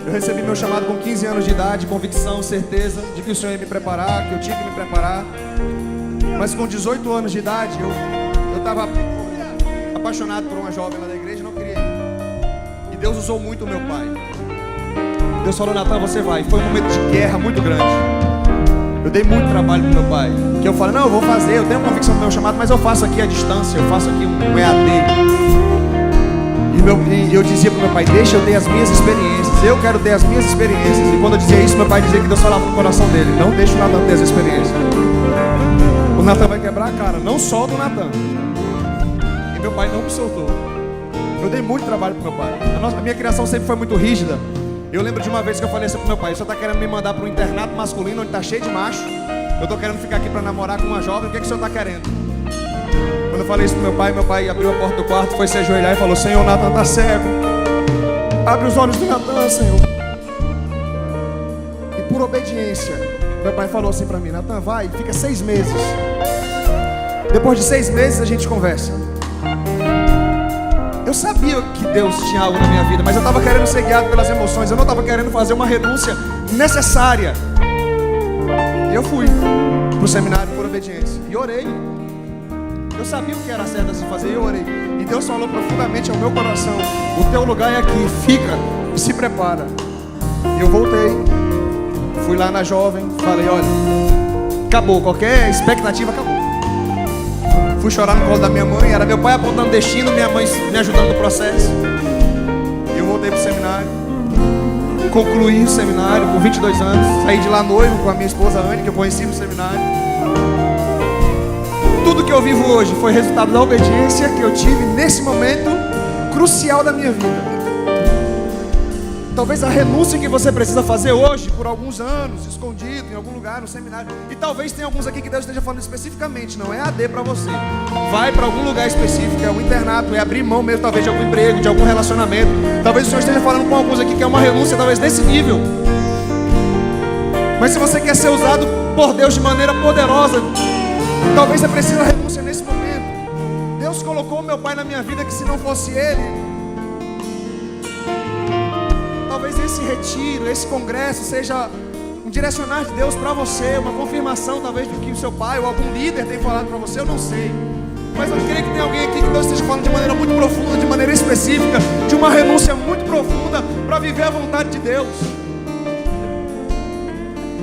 Eu recebi meu chamado com 15 anos de idade, convicção, certeza de que o Senhor ia me preparar, que eu tinha que me preparar. Mas com 18 anos de idade, eu estava apaixonado por uma jovem lá da igreja e não queria ir. E Deus usou muito o meu pai. Deus falou: Natan, você vai. Foi um momento de guerra muito grande. Eu dei muito trabalho pro meu pai. Que eu falei: não, eu vou fazer, eu tenho convicção do meu chamado, mas eu faço aqui à distância, eu faço aqui um EAD. E eu dizia pro meu pai: deixa eu ter as minhas experiências. experiências, eu quero ter as minhas experiências. E quando eu dizia isso, meu pai dizia que Deus falava no coração dele: não deixa o Natan ter as experiências. O Natan vai quebrar a cara, não solta o Natan. E meu pai não me soltou. Eu dei muito trabalho pro meu pai. A minha criação sempre foi muito rígida. Eu lembro de uma vez que eu falei assim pro meu pai: o senhor tá querendo me mandar para um internato masculino onde tá cheio de macho? Eu tô querendo ficar aqui para namorar com uma jovem, o que o senhor tá querendo? Quando eu falei isso pro meu pai abriu a porta do quarto, foi se ajoelhar e falou: Senhor, o Natan tá cego. Abre os olhos do Natan, Senhor. E por obediência, meu pai falou assim pra mim: Natan, vai, fica 6 meses. Depois de 6 meses a gente conversa. Eu sabia que Deus tinha algo na minha vida, mas eu estava querendo ser guiado pelas emoções. Eu não estava querendo fazer uma renúncia necessária. E eu fui pro seminário por obediência e orei. Eu sabia o que era certo a se fazer e eu orei. E Deus falou profundamente ao meu coração: o teu lugar é aqui, fica e se prepara. E eu voltei, fui lá na jovem, falei: olha, acabou, qualquer expectativa acabou. Fui chorar no colo da minha mãe, era meu pai apontando destino, minha mãe me ajudando no processo. E eu voltei pro seminário, concluí o seminário com 22 anos, saí de lá noivo com a minha esposa Anne, que eu conheci no seminário. Tudo que eu vivo hoje foi resultado da obediência que eu tive nesse momento crucial da minha vida. Talvez a renúncia que você precisa fazer hoje, por alguns anos, escondido em algum lugar, no seminário. E talvez tenha alguns aqui que Deus esteja falando especificamente, não é AD para você. Vai para algum lugar específico, é um internato, é abrir mão mesmo, talvez de algum emprego, de algum relacionamento. Talvez o Senhor esteja falando com alguns aqui que é uma renúncia, talvez desse nível. Mas se você quer ser usado por Deus de maneira poderosa, talvez você precise de renúncia nesse momento. Deus colocou meu pai na minha vida, que se não fosse ele, talvez esse retiro, esse congresso seja um direcionar de Deus para você, uma confirmação talvez do que o seu pai ou algum líder tem falado para você, eu não sei. Mas eu creio que tem alguém aqui que Deus esteja falando de maneira muito profunda, de maneira específica, de uma renúncia muito profunda para viver a vontade de Deus.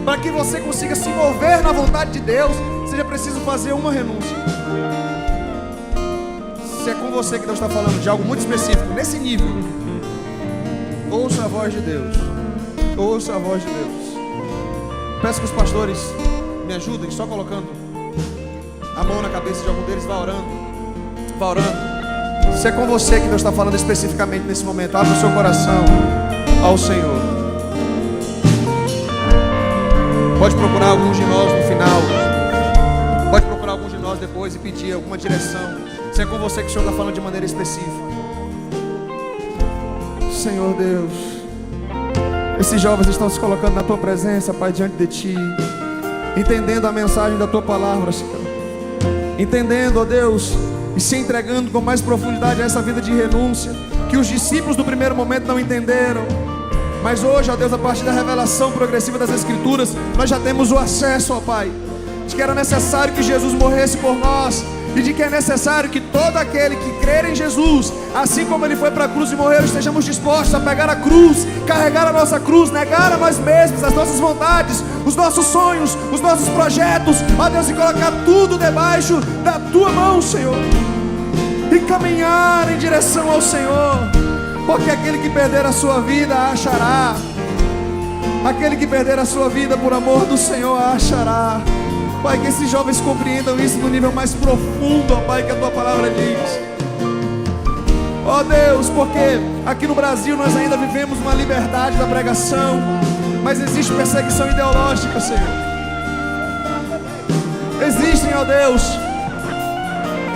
Para que você consiga se mover na vontade de Deus, seja preciso fazer uma renúncia. Se é com você que Deus está falando de algo muito específico, nesse nível, ouça a voz de Deus. Ouça a voz de Deus. Peço que os pastores me ajudem, só colocando a mão na cabeça de algum deles. Vá orando. Vá orando. Se é com você que Deus está falando especificamente nesse momento, abra o seu coração ao Senhor. Pode procurar alguns de nós no final. Pode procurar alguns de nós depois e pedir alguma direção. Se é com você que o Senhor está falando de maneira específica. Senhor Deus, esses jovens estão se colocando na Tua presença, Pai, diante de Ti, entendendo a mensagem da Tua palavra, Senhor, entendendo, ó Deus, e se entregando com mais profundidade a essa vida de renúncia, que os discípulos do primeiro momento não entenderam, mas hoje, ó Deus, a partir da revelação progressiva das Escrituras, nós já temos o acesso, ó Pai, de que era necessário que Jesus morresse por nós, e de que é necessário que todo aquele que crer em Jesus, assim como Ele foi para a cruz e morreu, estejamos dispostos a pegar a cruz, carregar a nossa cruz, negar a nós mesmos, as nossas vontades, os nossos sonhos, os nossos projetos, ó Deus, e colocar tudo debaixo da Tua mão, Senhor, e caminhar em direção ao Senhor, porque aquele que perder a sua vida a achará, aquele que perder a sua vida por amor do Senhor a achará. Pai, que esses jovens compreendam isso no nível mais profundo, ó Pai, que a Tua palavra diz. Ó Deus, porque aqui no Brasil nós ainda vivemos uma liberdade da pregação, mas existe perseguição ideológica, Senhor. Existem, ó Deus,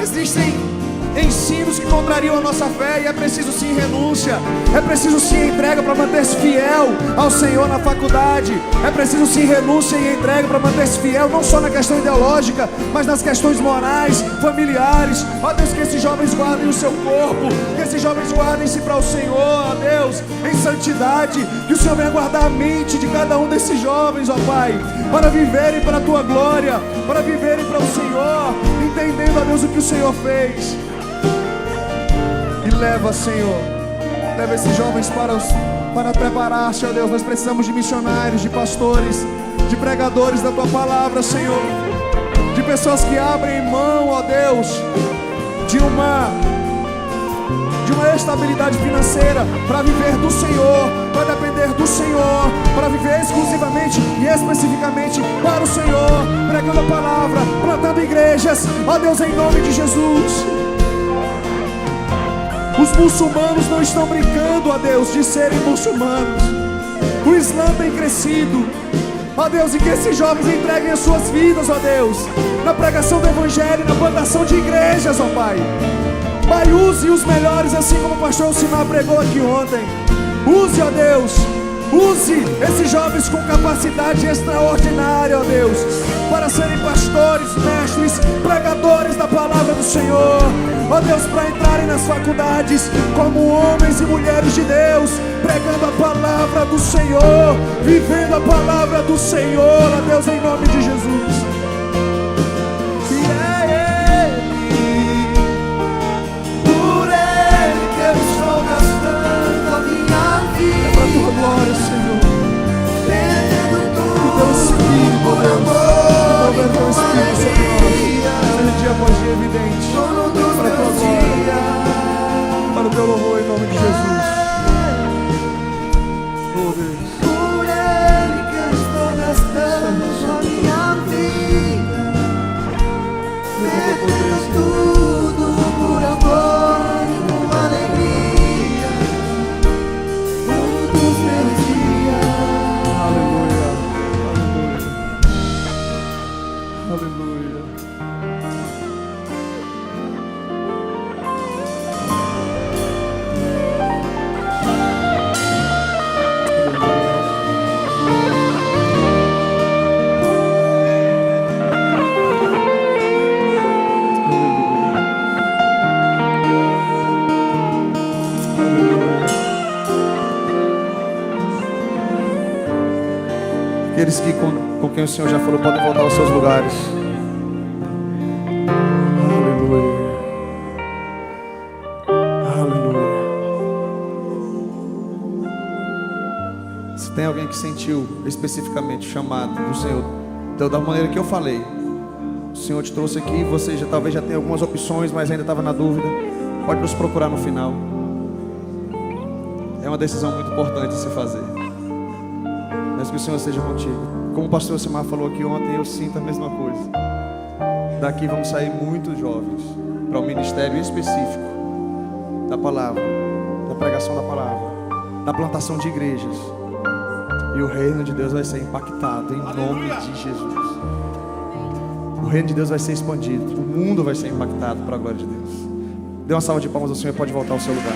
existem ensinos que contrariam a nossa fé, e é preciso sim renúncia, é preciso sim entrega para manter-se fiel ao Senhor na faculdade, é preciso sim renúncia e entrega para manter-se fiel não só na questão ideológica, mas nas questões morais, familiares. Ó Deus, que esses jovens guardem o seu corpo, que esses jovens guardem-se para o Senhor, ó Deus, em santidade, que o Senhor venha guardar a mente de cada um desses jovens, ó Pai, para viverem para a Tua glória, para viverem para o Senhor, entendendo, ó Deus, o que o Senhor fez. E leva, Senhor, leva esses jovens para preparar-se, ó Deus. Nós precisamos de missionários, de pastores, de pregadores da Tua palavra, Senhor, de pessoas que abrem mão, ó Deus, de uma de uma estabilidade financeira, para viver do Senhor, para depender do Senhor, para viver exclusivamente e especificamente para o Senhor, pregando a palavra, plantando igrejas, ó Deus, em nome de Jesus. Os muçulmanos não estão brincando, ó Deus, de serem muçulmanos. O Islã tem crescido, ó Deus, e que esses jovens entreguem as suas vidas, ó Deus, na pregação do Evangelho, na plantação de igrejas, ó Pai. Pai, use os melhores, assim como o pastor Elcimar pregou aqui ontem. Use, ó Deus, use esses jovens com capacidade extraordinária, ó Deus, para serem pastores, mestres, pregadores da palavra do Senhor. Ó Deus, para entrarem nas faculdades como homens e mulheres de Deus, pregando a palavra do Senhor, vivendo a palavra do Senhor, ó Deus, em nome de Jesus. E é Ele, por Ele que eu estou gastando a minha vida. É para a tua glória, Senhor. Perdendo O teu tudo Espírito, ó por Deus, amor o teu Espírito sobre nós, seja dia após dia evidente, Dono dos para a tua meus glória, dias. para o teu louvor, em nome de Jesus. Oh Deus, Por Ele que eu estou gastando a minha vida. Perdendo tudo por amor e com alegria. Dono dos meus dias. aleluia, aleluia, aleluia. Aqueles que com quem o Senhor já falou podem voltar aos seus lugares. Aleluia. Aleluia. Se tem alguém que sentiu especificamente o chamado do Senhor, então, da maneira que eu falei, o Senhor te trouxe aqui, você já talvez já tenha algumas opções, mas ainda estava na dúvida, pode nos procurar no final. É uma decisão muito importante de se fazer. Mas que o Senhor esteja contigo. Como o pastor Elcimar falou aqui ontem, eu sinto a mesma coisa. Daqui vão sair muitos jovens para um ministério específico da palavra, da pregação da palavra, da plantação de igrejas. E o reino de Deus vai ser impactado em nome de Jesus. O reino de Deus vai ser expandido. O mundo vai ser impactado para a glória de Deus. Dê uma salva de palmas ao Senhor e pode voltar ao seu lugar.